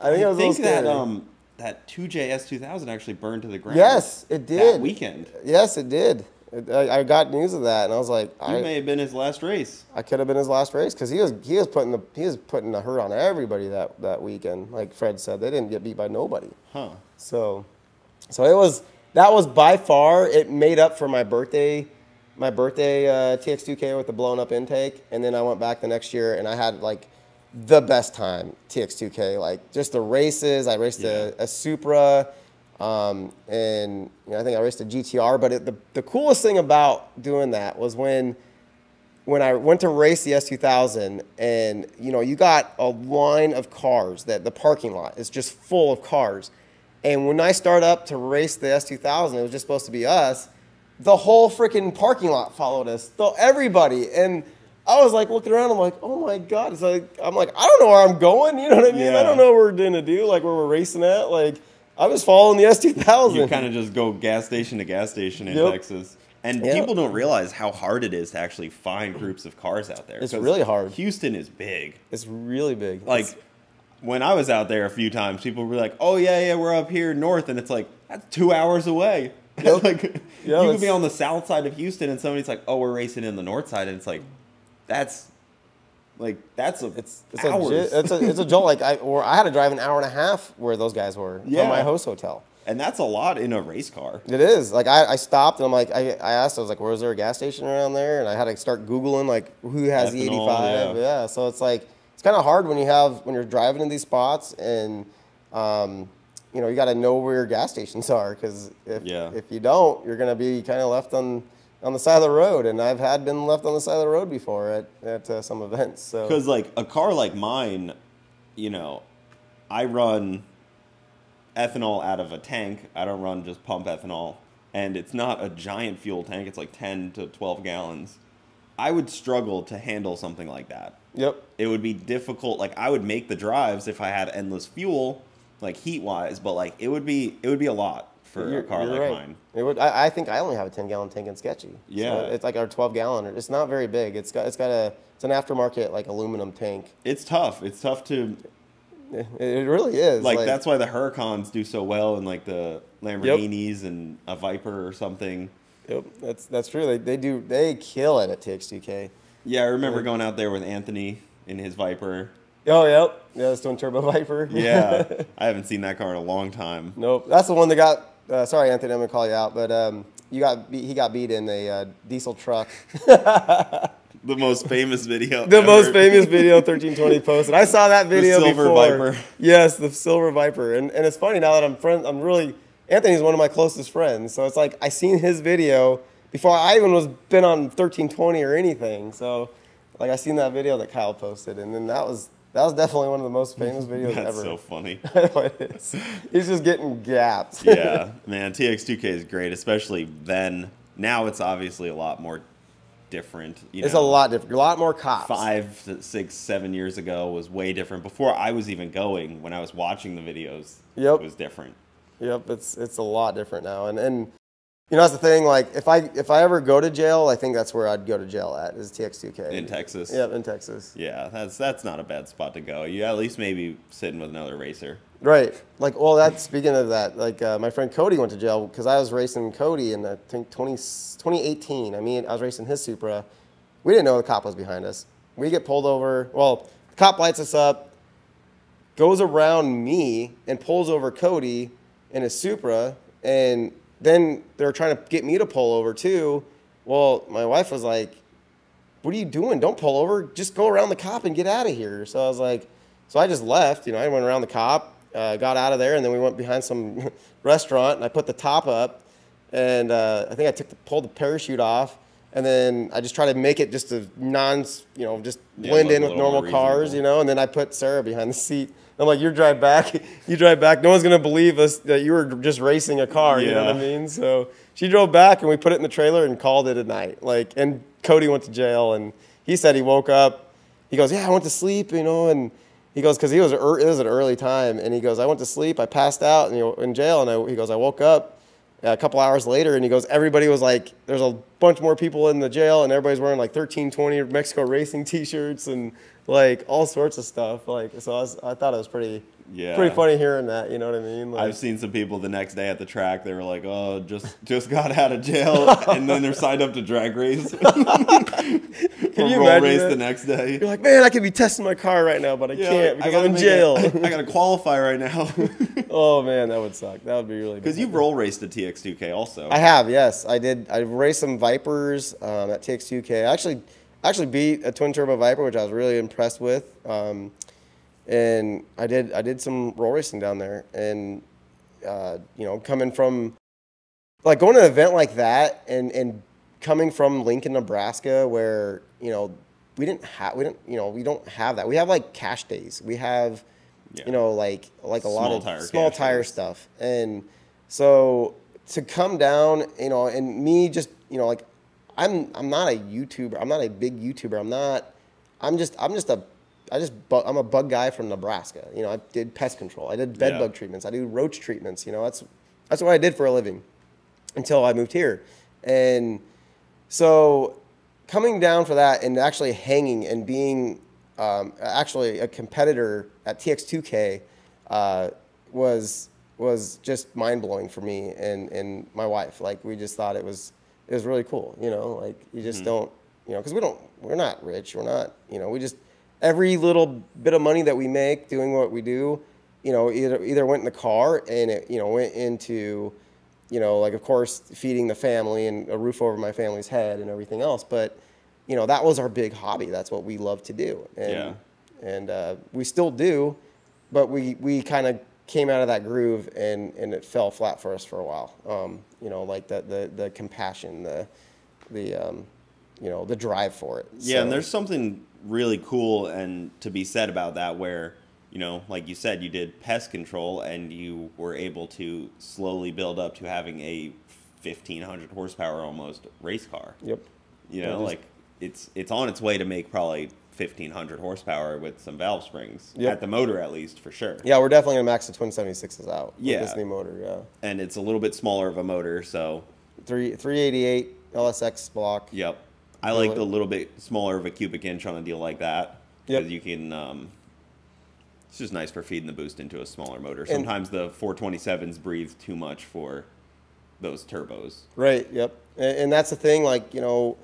think it was a little scary. That 2J S2000 actually burned to the ground. Yes, it did. That weekend. Yes, it did. I got news of that, and I was like, you may have been his last race. I could have been his last race, because he was putting the hurt on everybody that weekend. Like Fred said, they didn't get beat by nobody. Huh. So that was by far, it made up for my birthday TX2k with the blown up intake, and then I went back the next year and I had like the best time TX2k, like just the races. I raced a Supra. And I think I raced a GTR, but the coolest thing about doing that was when I went to race the S2000, and you got a line of cars, that the parking lot is just full of cars. And when I start up to race the S2000, it was just supposed to be us. The whole freaking parking lot followed us, everybody. And I was like looking around, I'm like, oh my God. It's like, I'm like, I don't know where I'm going. You know what I mean? Yeah. I don't know what we're going to do, like where we're racing at. Like, I was following the S2000. You kind of just go gas station to gas station in Texas. And people don't realize how hard it is to actually find groups of cars out there. It's really hard. Houston is big. It's really big. Like, when I was out there a few times, people were like, oh, yeah, we're up here north. And it's like, that's 2 hours away. Yep. Like, you could be on the south side of Houston, and somebody's like, oh, we're racing in the north side. And it's like, it's a jolt. Like I had to drive an hour and a half where those guys were from my host hotel. And that's a lot in a race car. It is. Like I stopped, and I'm like, I asked, I was like, where's there a gas station around there? And I had to start Googling like who has the 85. Yeah. So it's like, it's kind of hard when you're driving in these spots, and you got to know where your gas stations are, because if you don't, you're going to be kind of left on the side of the road. And I've been left on the side of the road before at some events. So because like a car like mine, I run ethanol out of a tank. I don't run just pump ethanol, and it's not a giant fuel tank. It's like 10 to 12 gallons. I would struggle to handle something like that. Yep. It would be difficult. Like, I would make the drives if I had endless fuel, like heat wise, but like it would be a lot for a car like mine. It would. I think I only have a 10-gallon tank in Sketchy. Yeah. So it's like our 12-gallon. It's not very big. It's an aftermarket like aluminum tank. It's tough. It's tough to. It really is. Like that's why the Huracans do so well, and like the Lamborghinis and a Viper or something. Yep, that's true. They kill it at TX2k. Yeah, I remember going out there with Anthony in his Viper. Oh, yep. Yeah, the Twin Turbo Viper. Yeah, I haven't seen that car in a long time. Nope, that's the one that got. Sorry, Anthony, I'm gonna call you out, but he got beat in a diesel truck. The most famous video. The most famous video 1320 posted. I saw that video the Silver before. Viper. Yes, the Silver Viper. And it's funny now that Anthony's one of my closest friends. So it's like I seen his video before I even been on 1320 or anything. So like I seen that video that Kyle posted, and then that was definitely one of the most famous videos ever. That's so funny. I know it is. He's just getting gapped. Yeah, man, TX2k is great, especially then. Now it's obviously a lot more different. It's a lot different. A lot more cops. 5, 6, 7 years ago was way different. Before I was even going, when I was watching the videos, it was different. Yep, it's a lot different now. And you know, that's the thing. Like, if I ever go to jail, I think that's where I'd go to jail at, is TX2k. In Texas? Yep, in Texas. Yeah, that's not a bad spot to go. You at least maybe sitting with another racer. Right. Like, well, speaking of that, like my friend Cody went to jail because I was racing Cody in, I think, 2018. I was racing his Supra. We didn't know the cop was behind us. We get pulled over. Well, the cop lights us up, goes around me, and pulls over Cody in his Supra, and then they're trying to get me to pull over too. Well, my wife was like, "What are you doing? Don't pull over. Just go around the cop and get out of here." So I was like, so I just left. You know, I went around the cop, got out of there, and then we went behind some restaurant, and I put the top up, and I think I pulled the parachute off, and then I just tried to make it just just blend in with normal cars, you know, and then I put Sarah behind the seat. I'm like, you drive back. No one's going to believe us that you were just racing a car, you know what I mean? So she drove back, and we put it in the trailer and called it a night. Like, and Cody went to jail, and he said he woke up. He goes, yeah, I went to sleep, you know, and he goes, because it was an early time, and he goes, I went to sleep, I passed out in jail, and he goes, I woke up a couple hours later, and he goes, everybody was like, there's a bunch more people in the jail, and everybody's wearing like 1320 Mexico Racing t-shirts and like all sorts of stuff. Like, so I thought it was pretty funny hearing that, you know what I mean? Like, I've seen some people the next day at the track, they were like, oh, just got out of jail, and then they're signed up to drag race. Can you roll imagine race that? The next day. You're like, man, I could be testing my car right now, but I can't because I'm in jail. I got to qualify right now. Oh, man, that would suck. That would be really bad. Because you've roll raced at TX2k also. I have, yes. I did. I raced some Vipers at TX2k. I actually beat a twin turbo Viper, which I was really impressed with. And I did some roll racing down there, and you know, coming from like going to an event like that, and coming from Lincoln, Nebraska, where you know we don't have that. We have like cash days. We have you know like a lot of small tire stuff, and so to come down, you know, and me just you know like I'm not a YouTuber. I'm not a big YouTuber. I'm a bug guy from Nebraska. You know, I did pest control. I did bed bug treatments. I do roach treatments. You know, that's what I did for a living until I moved here. And so coming down for that and actually hanging and being actually a competitor at TX2k was just mind blowing for me and my wife. Like, we just thought it was really cool. You know, like you just don't, you know, because we're not rich. We're not, you know, we just. Every little bit of money that we make doing what we do, you know, either went in the car and it, you know, went into, you know, like, of course, feeding the family and a roof over my family's head and everything else. But, you know, that was our big hobby. That's what we love to do. And we still do, but we kind of came out of that groove and it fell flat for us for a while. You know, like the compassion, you know, the drive for it. Yeah, so. And there's something really cool and to be said about that where, you know, like you said, you did pest control and you were able to slowly build up to having a 1,500 horsepower almost race car. Yep. You know, like it's on its way to make probably 1,500 horsepower with some valve springs at the motor, at least, for sure. Yeah, we're definitely gonna max the twin 76s out with this new motor. Yeah. And it's a little bit smaller of a motor, so 388 LSX block. Yep. I like a little bit smaller of a cubic inch on a deal like that. Because you can, it's just nice for feeding the boost into a smaller motor. Sometimes the 427s breathe too much for those turbos. Right, yep. And that's the thing, like, you know,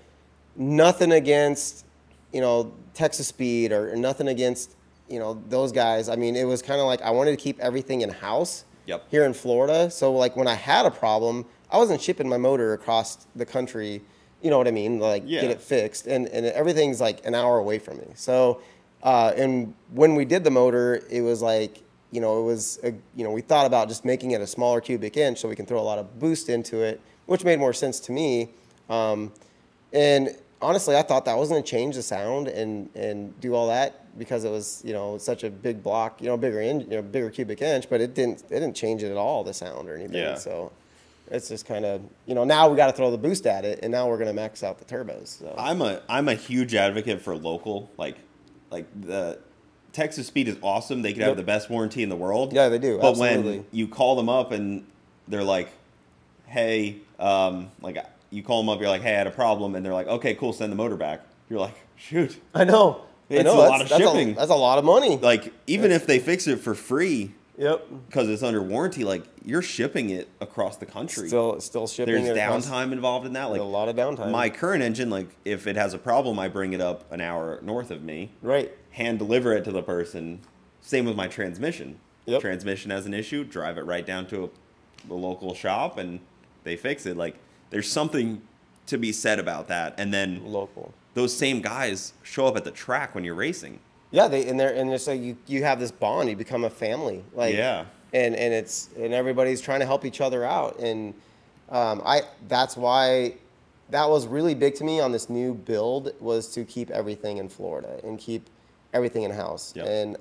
nothing against, you know, Texas Speed or nothing against, you know, those guys. I mean, it was kind of like I wanted to keep everything in-house. here in Florida. So like when I had a problem, I wasn't shipping my motor across the country. You know what I mean? Like get it fixed, and everything's like an hour away from me. So, and when we did the motor, it was like, you know, we thought about just making it a smaller cubic inch so we can throw a lot of boost into it, which made more sense to me. And honestly, I thought that was going to change the sound and do all that because it was, you know, such a big block, you know, bigger cubic inch, but it didn't change it at all, the sound or anything. Yeah. So it's just kind of, you know, now we got to throw the boost at it, and now we're going to max out the turbos. So. I'm a huge advocate for local, like the Texas Speed is awesome. They could have the best warranty in the world. Yeah, they do. But absolutely. when you call them up and they're like, hey, like you call them up, you're like, hey, I had a problem, and they're like, okay, cool, send the motor back. You're like, shoot. I know. It's a lot of shipping. That's a lot of money. Like, even if they fix it for free, yep, because it's under warranty, like, you're shipping it across the country. Still shipping. There's downtime involved in that. Like, a lot of downtime. My current engine, like, if it has a problem, I bring it up an hour north of me. Right. Hand deliver it to the person. Same with my transmission. Yep. Transmission has an issue, drive it right down to a local shop, and they fix it. Like, there's something to be said about that. And then local. Those same guys show up at the track when you're racing. Yeah, and it's like you have this bond, you become a family. Like, yeah. And everybody's trying to help each other out, and that's why that was really big to me on this new build, was to keep everything in Florida and keep everything in house. Yep. And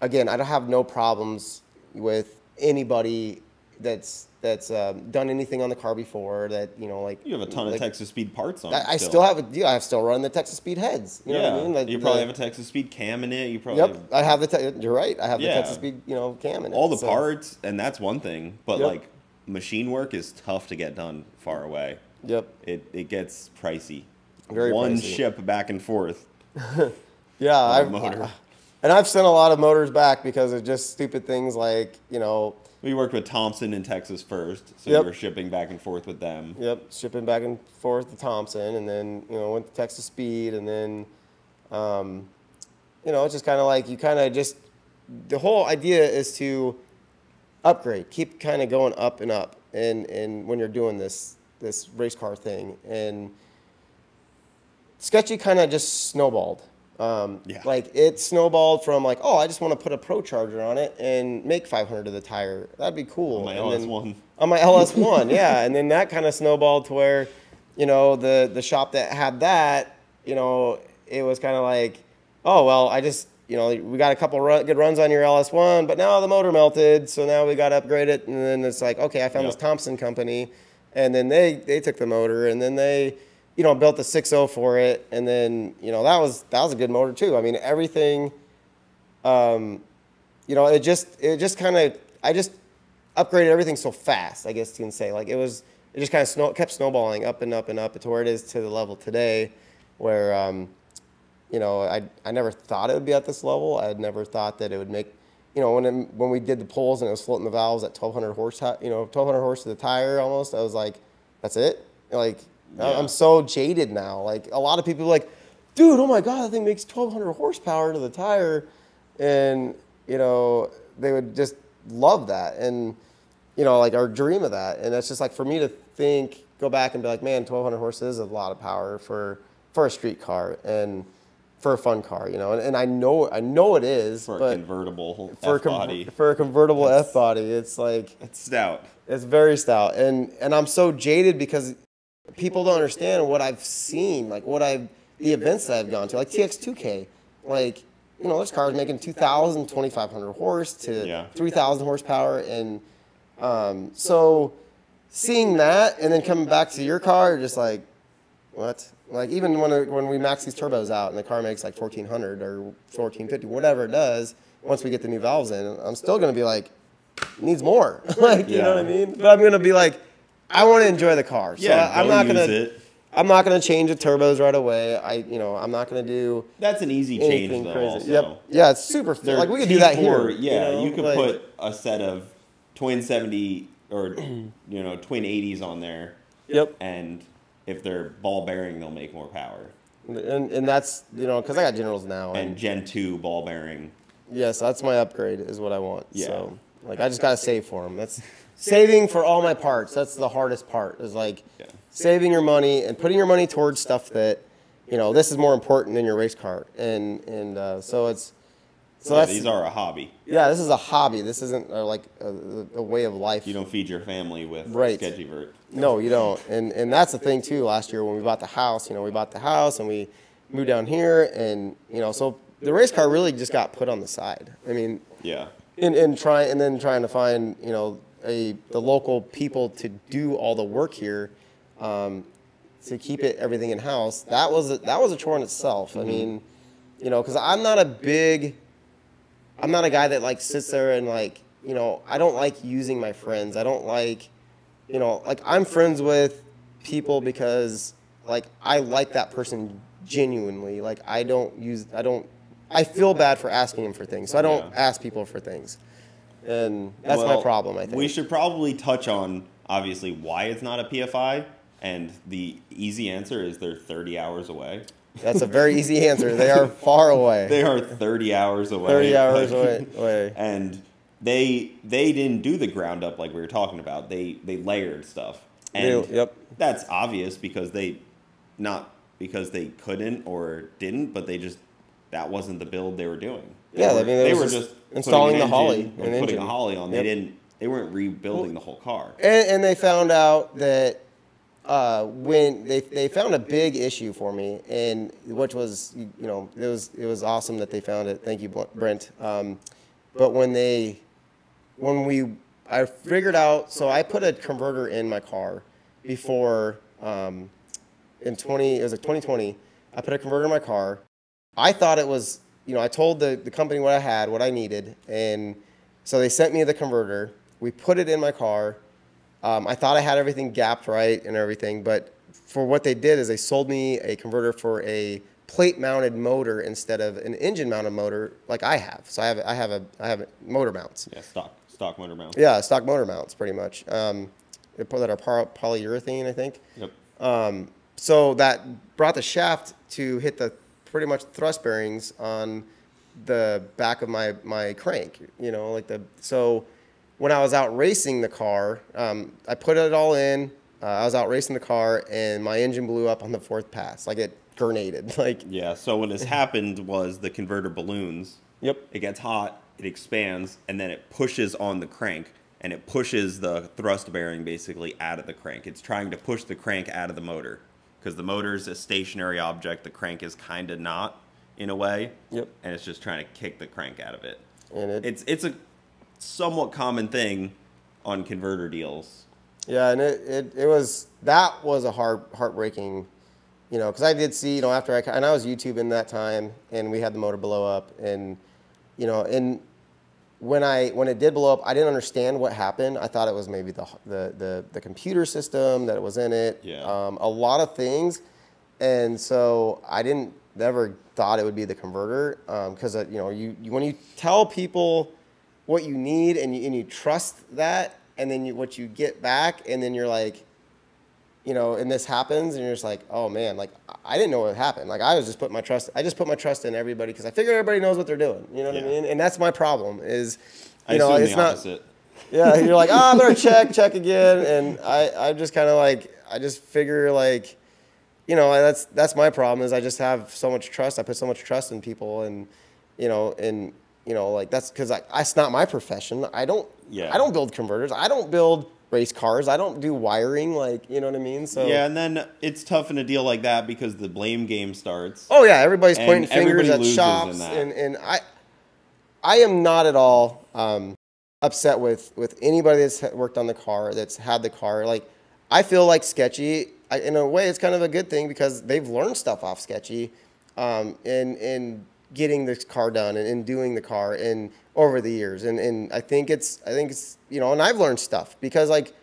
again, I don't have no problems with anybody that's done anything on the car before. That, you know, like, you have a ton of Texas Speed parts on. I still run the Texas Speed heads. You know what I mean? Like, you probably have a Texas Speed cam in it. You probably I have you're right. I have the Texas Speed, you know, cam in it. All the parts, and that's one thing. But like, machine work is tough to get done far away. Yep. It gets pricey. Very one pricey. ship back and forth. Yeah, I've sent a lot of motors back because of just stupid things like, you know. We worked with Thompson in Texas first, so we were shipping back and forth with them. Yep, shipping back and forth to Thompson, and then, you know, went to Texas Speed, and then, you know, it's just kind of like, you kind of just, the whole idea is to upgrade, keep kind of going up and up, and when you're doing this race car thing. And Sketchy kind of just snowballed. Like, it snowballed from like, oh, I just want to put a Pro Charger on it and make 500 to the tire. That'd be cool. On my LS1. On my LS1, yeah. And then that kind of snowballed to where, you know, the shop that had that, you know, it was kind of like, oh, well, I just, you know, we got a couple good runs on your LS1, but now the motor melted, so now we got to upgrade it. And then it's like, okay, I found this Thompson company, and then they took the motor, and then they, you know, built the 6.0 for it, and then, you know, that was a good motor too. I mean, everything, you know, it just kind of, I just upgraded everything so fast, I guess you can say. Like, it just kind of kept snowballing up and up and up to where it is to the level today, where, you know, I never thought it would be at this level. I had never thought that it would make, you know, when we did the pulls and it was floating the valves at 1,200 horse, you know, 1,200 horse to the tire almost, I was like, that's it? Like, I'm so jaded now. Like, a lot of people are like, dude, oh my God, that thing makes 1,200 horsepower to the tire. And, you know, they would just love that. And, you know, like, or dream of that. And it's just like, for me to go back and be like, man, 1,200 horses is a lot of power for a street car and for a fun car, you know. And I know it is. For a convertible F-body. For a convertible F-body, it's like, it's stout. It's very stout. And I'm so jaded because people don't understand what I've seen, like the events that I've gone to, like TX2k. Like, you know, there's cars making 2,000, 2,500 horse to 3,000 horsepower. And so seeing that and then coming back to your car, you're just like, what? Like, even when we max these turbos out and the car makes like 1,400 or 1,450, whatever it does, once we get the new valves in, I'm still going to be like, it needs more. Like, you know what I mean? But I'm going to be like, I want to enjoy the car. So I'm not going to change the turbos right away. I'm not going to do. That's an easy change though. Crazy. Also. Yep. Yeah, it's super. Like, we could do that here. Yeah, you know? You could put a set of twin 70 or you know, twin 80s on there. Yep. And if they're ball bearing, they'll make more power. And that's, you know, because I got Generals now. And Gen 2 ball bearing. Yes, that's my upgrade is what I want. Yeah. So. Like, I just got to save for them. That's saving for all my parts. That's the hardest part, is like saving your money and putting your money towards stuff that, you know, this is more important than your race car. So it's, so that's, these are a hobby. Yeah, this is a hobby. This isn't like a way of life. You don't feed your family with Sketchy Vert. No, you don't. And that's the thing too. Last year when we bought the house, you know, we bought the house and we moved down here, and you know, so the race car really just got put on the side. I mean, yeah. And then trying to find, you know, the local people to do all the work here, to keep everything in house. That was a chore in itself. I mean, you know, because I'm not a guy that like sits there and like, you know, I don't like using my friends. I don't like, you know, like I'm friends with people because like I like that person genuinely. Like I feel bad for asking them for things, so I don't ask people for things, and that's my problem, I think. We should probably touch on, obviously, why it's not a PFI, and the easy answer is they're 30 hours away. That's a very easy answer. They are far away. They are 30 hours away. 30 hours away. And they didn't do the ground up like we were talking about. They layered stuff. And that's obvious because they couldn't or didn't, but that wasn't the build they were doing. They were just installing the Holly and putting a Holly on. They weren't rebuilding the whole car. And they found out that when they found a big issue for me, and which was, you know, it was awesome that they found it. Thank you, Brent. But I figured out, so I put a converter in my car before it was like 2020. I put a converter in my car. I thought it was, you know, I told the company what I had, what I needed, and so they sent me the converter. We put it in my car. I thought I had everything gapped right and everything, but for what they did is they sold me a converter for a plate-mounted motor instead of an engine-mounted motor like I have. So I have motor mounts. Yeah, stock motor mounts. Yeah, stock motor mounts, pretty much. They put that are polyurethane, I think. Yep. So that brought the shaft to hit the pretty much thrust bearings on the back of my crank. You know, so when I was out racing the car, I put it all in. I was out racing the car, and my engine blew up on the 4th pass. Like, it grenaded. Like, yeah, so what has happened was the converter balloons. Yep. It gets hot, it expands, and then it pushes on the crank, and it pushes the thrust bearing basically out of the crank. It's trying to push the crank out of the motor, because the motor is a stationary object. The crank is kind of not, in a way. Yep. And it's just trying to kick the crank out of it. And it's a somewhat common thing on converter deals. Yeah, and that was a heartbreaking, you know, because I did see, you know, after I was YouTubing that time, and we had the motor blow up, and you know, and when it did blow up, I didn't understand what happened. I thought it was maybe the computer system that was in it. Yeah. A lot of things, and so I never thought it would be the converter, because you know, when you tell people what you need and you trust that, and then what you get back, and then you're like, you know, and this happens, and you're just like, oh man, like I didn't know what happened. Like I just put my trust in everybody because I figure everybody knows what they're doing. You know what I mean? And that's my problem is, you know, it's not. Opposite. Yeah, you're like, I better check again, and I'm just kind of like, I just figure like, you know, that's my problem is I just have so much trust. I put so much trust in people, and you know, like that's because it's not my profession. I don't build converters. I don't build race cars. I don't do wiring, like, you know what I mean? So yeah, and then it's tough in a deal like that because the blame game starts. Oh yeah, everybody's pointing fingers at shops, and I am not at all upset with anybody that's worked on the car, that's had the car. Like, I feel like Sketchy, in a way, it's kind of a good thing because they've learned stuff off Sketchy, in getting this car done and doing the car and over the years, and I think it's you know, and I've learned stuff because, like,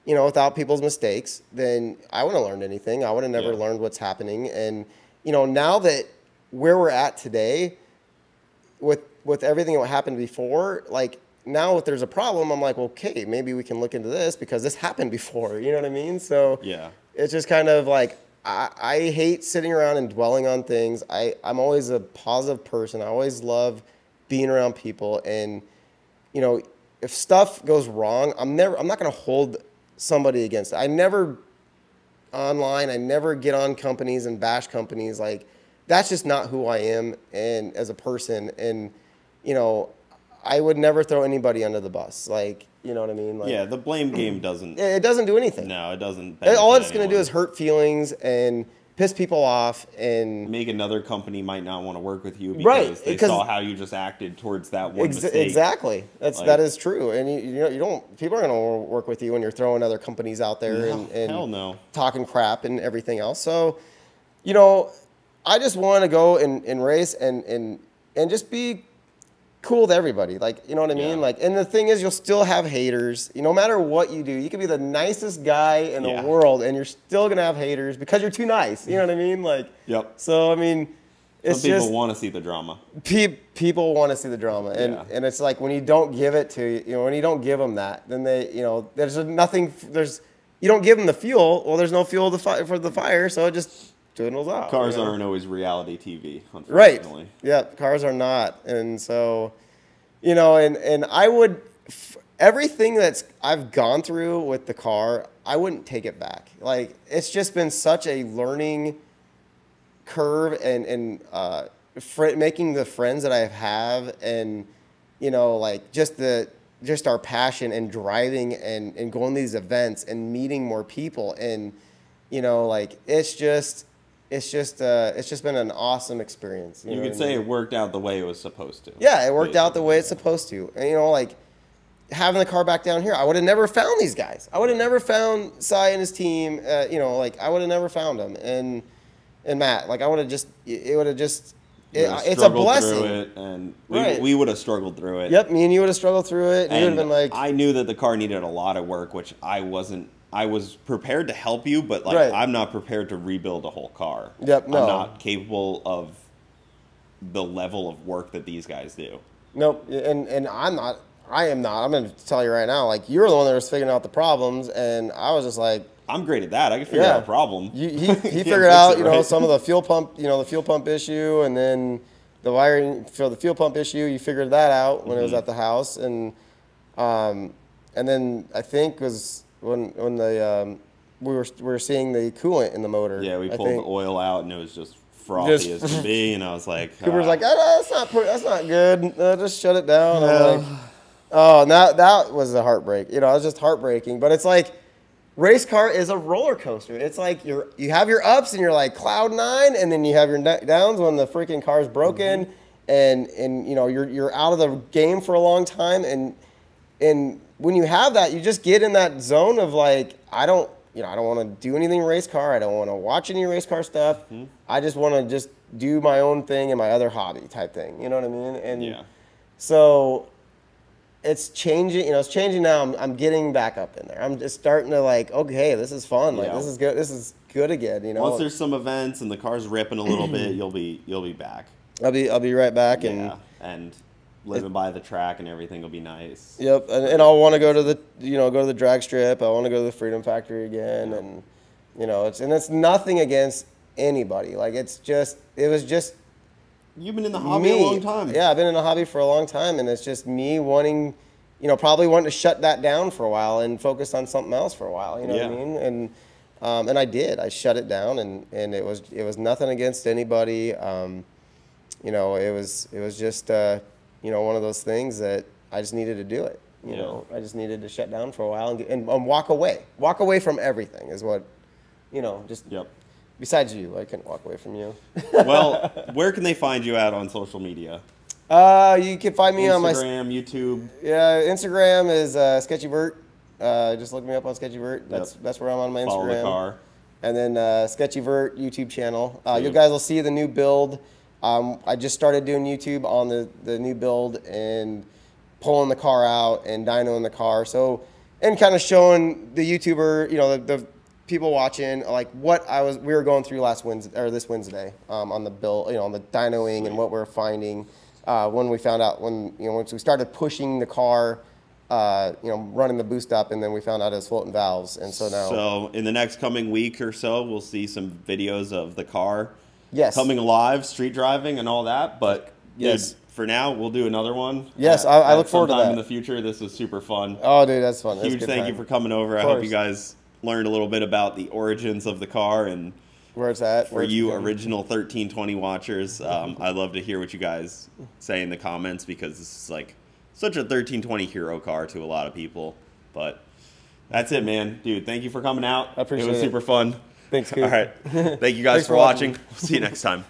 you know, without people's mistakes, then I wouldn't have learned anything. I would have never learned what's happening. And you know, now that where we're at today, with everything that happened before, like now if there's a problem, I'm like, okay, maybe we can look into this because this happened before. You know what I mean? So yeah, it's just kind of like, I hate sitting around and dwelling on things. I'm always a positive person. I always love being around people, and you know, if stuff goes wrong, I'm not going to hold somebody against it. I never get on companies and bash companies. Like, that's just not who I am and as a person. And, you know, I would never throw anybody under the bus. Like, you know what I mean? Like, yeah, the blame game doesn't. It doesn't do anything. No, it doesn't. All it's going to do is hurt feelings and piss people off and make another company might not want to work with you because they saw how you just acted towards that one mistake. Exactly. That is true. And you don't, people aren't going to work with you when you're throwing other companies out there and hell no. talking crap and everything else. So, you know, I just want to go and race and just be cool with everybody. Like, you know what I mean? Like, and the thing is, you'll still have haters. No matter what you do, you could be the nicest guy in the world, and you're still going to have haters because you're too nice. You know what I mean? Like, so, I mean, it's some people want to see the drama. People want to see the drama. And it's like when you don't give it to, you know, when you don't give them that, then they, you know, you don't give them the fuel. Well, there's no fuel for the fire, so it just dwindles out. Cars aren't always reality TV, unfortunately. Right. Yeah, cars are not. And so, you know, and I would, everything I've gone through with the car, I wouldn't take it back. Like, it's just been such a learning curve and making the friends that I have and, you know, like just our passion and driving and going to these events and meeting more people. And, you know, like, it's just been an awesome experience. You could say it worked out the way it was supposed to. Yeah, it worked out the way it's supposed to. And, you know, like, having the car back down here, I would have never found these guys. I would have never found Cy and his team. You know, like, I would have never found them. And Matt, like, I would have just, it would have just, it's a blessing. Through it, and we would have struggled through it. Yep, me and you would have struggled through it. And you would have been like, I knew that the car needed a lot of work, which I wasn't. I was prepared to help you, but like I'm not prepared to rebuild a whole car. Yep, no. I'm not capable of the level of work that these guys do. Nope, and I'm not. I am not. I'm going to tell you right now. Like, you're the one that was figuring out the problems, and I was just like, I'm great at that. I can figure out a problem. He figured out, you know, some of the fuel pump, the fuel pump issue, and then the wiring for the fuel pump issue. You figured that out when it was at the house, and then I think was. When we were seeing the coolant in the motor. Yeah, we pulled the oil out and it was just frothy as can be, and I was like, Cooper's like, that's not good. Just shut it down. I'm like, oh, and that was a heartbreak. You know, it was just heartbreaking. But it's like, race car is a roller coaster. It's like you have your ups and you're like cloud 9, and then you have your downs when the freaking car's broken, and you know you're out of the game for a long time, and when you have that, you just get in that zone of like, I don't want to do anything race car. I don't want to watch any race car stuff. I just want to just do my own thing and my other hobby type thing. You know what I mean? And so it's changing. You know, it's changing now. I'm getting back up in there. I'm just starting to like, okay, this is fun. Like, this is good. This is good again. You know, once there's some events and the car's ripping a little bit, you'll be back. I'll be right back. And living by the track and everything will be nice. Yep, and I'll want to go to the drag strip. I want to go to the Freedom Factory again, and you know, it's nothing against anybody. Like, it was just. You've been in the hobby a long time. Yeah, I've been in the hobby for a long time, and it's just me wanting, probably wanting to shut that down for a while and focus on something else for a while. You know what I mean? And I did. I shut it down, and it was nothing against anybody. It was just. One of those things that I just needed to do it. You know, I just needed to shut down for a while and walk away. Walk away from everything is what, just. Yep. Besides you, I couldn't walk away from you. Well, where can they find you at on social media? You can find me on my Instagram, YouTube. Yeah, Instagram is Sketchy Vert. Just look me up on Sketchy Vert. That's where I'm on my Instagram. Follow the car. And then Sketchy Vert YouTube channel. You guys will see the new build. I just started doing YouTube on the new build and pulling the car out and dynoing the car. So, and kind of showing the YouTuber, the people watching, like what we were going through this Wednesday on the build, on the dynoing and what we're finding when we found out once we started pushing the car, running the boost up, and then we found out it was floating valves, and so now. So in the next coming week or so, we'll see some videos of the car. Yes. Coming alive, street driving, and all that. But yes, for now, we'll do another one. Yes, I look forward to that. Sometime in the future. This was super fun. Oh, dude, that's fun. Huge thank you for coming over. I hope you guys learned a little bit about the origins of the car and where it's at. For you original 1320 watchers, I'd love to hear what you guys say in the comments, because this is like such a 1320 hero car to a lot of people. But that's it, man. Dude, thank you for coming out. I appreciate it. It was super fun. Thanks, Coop. All right. Thank you guys for watching. See you next time.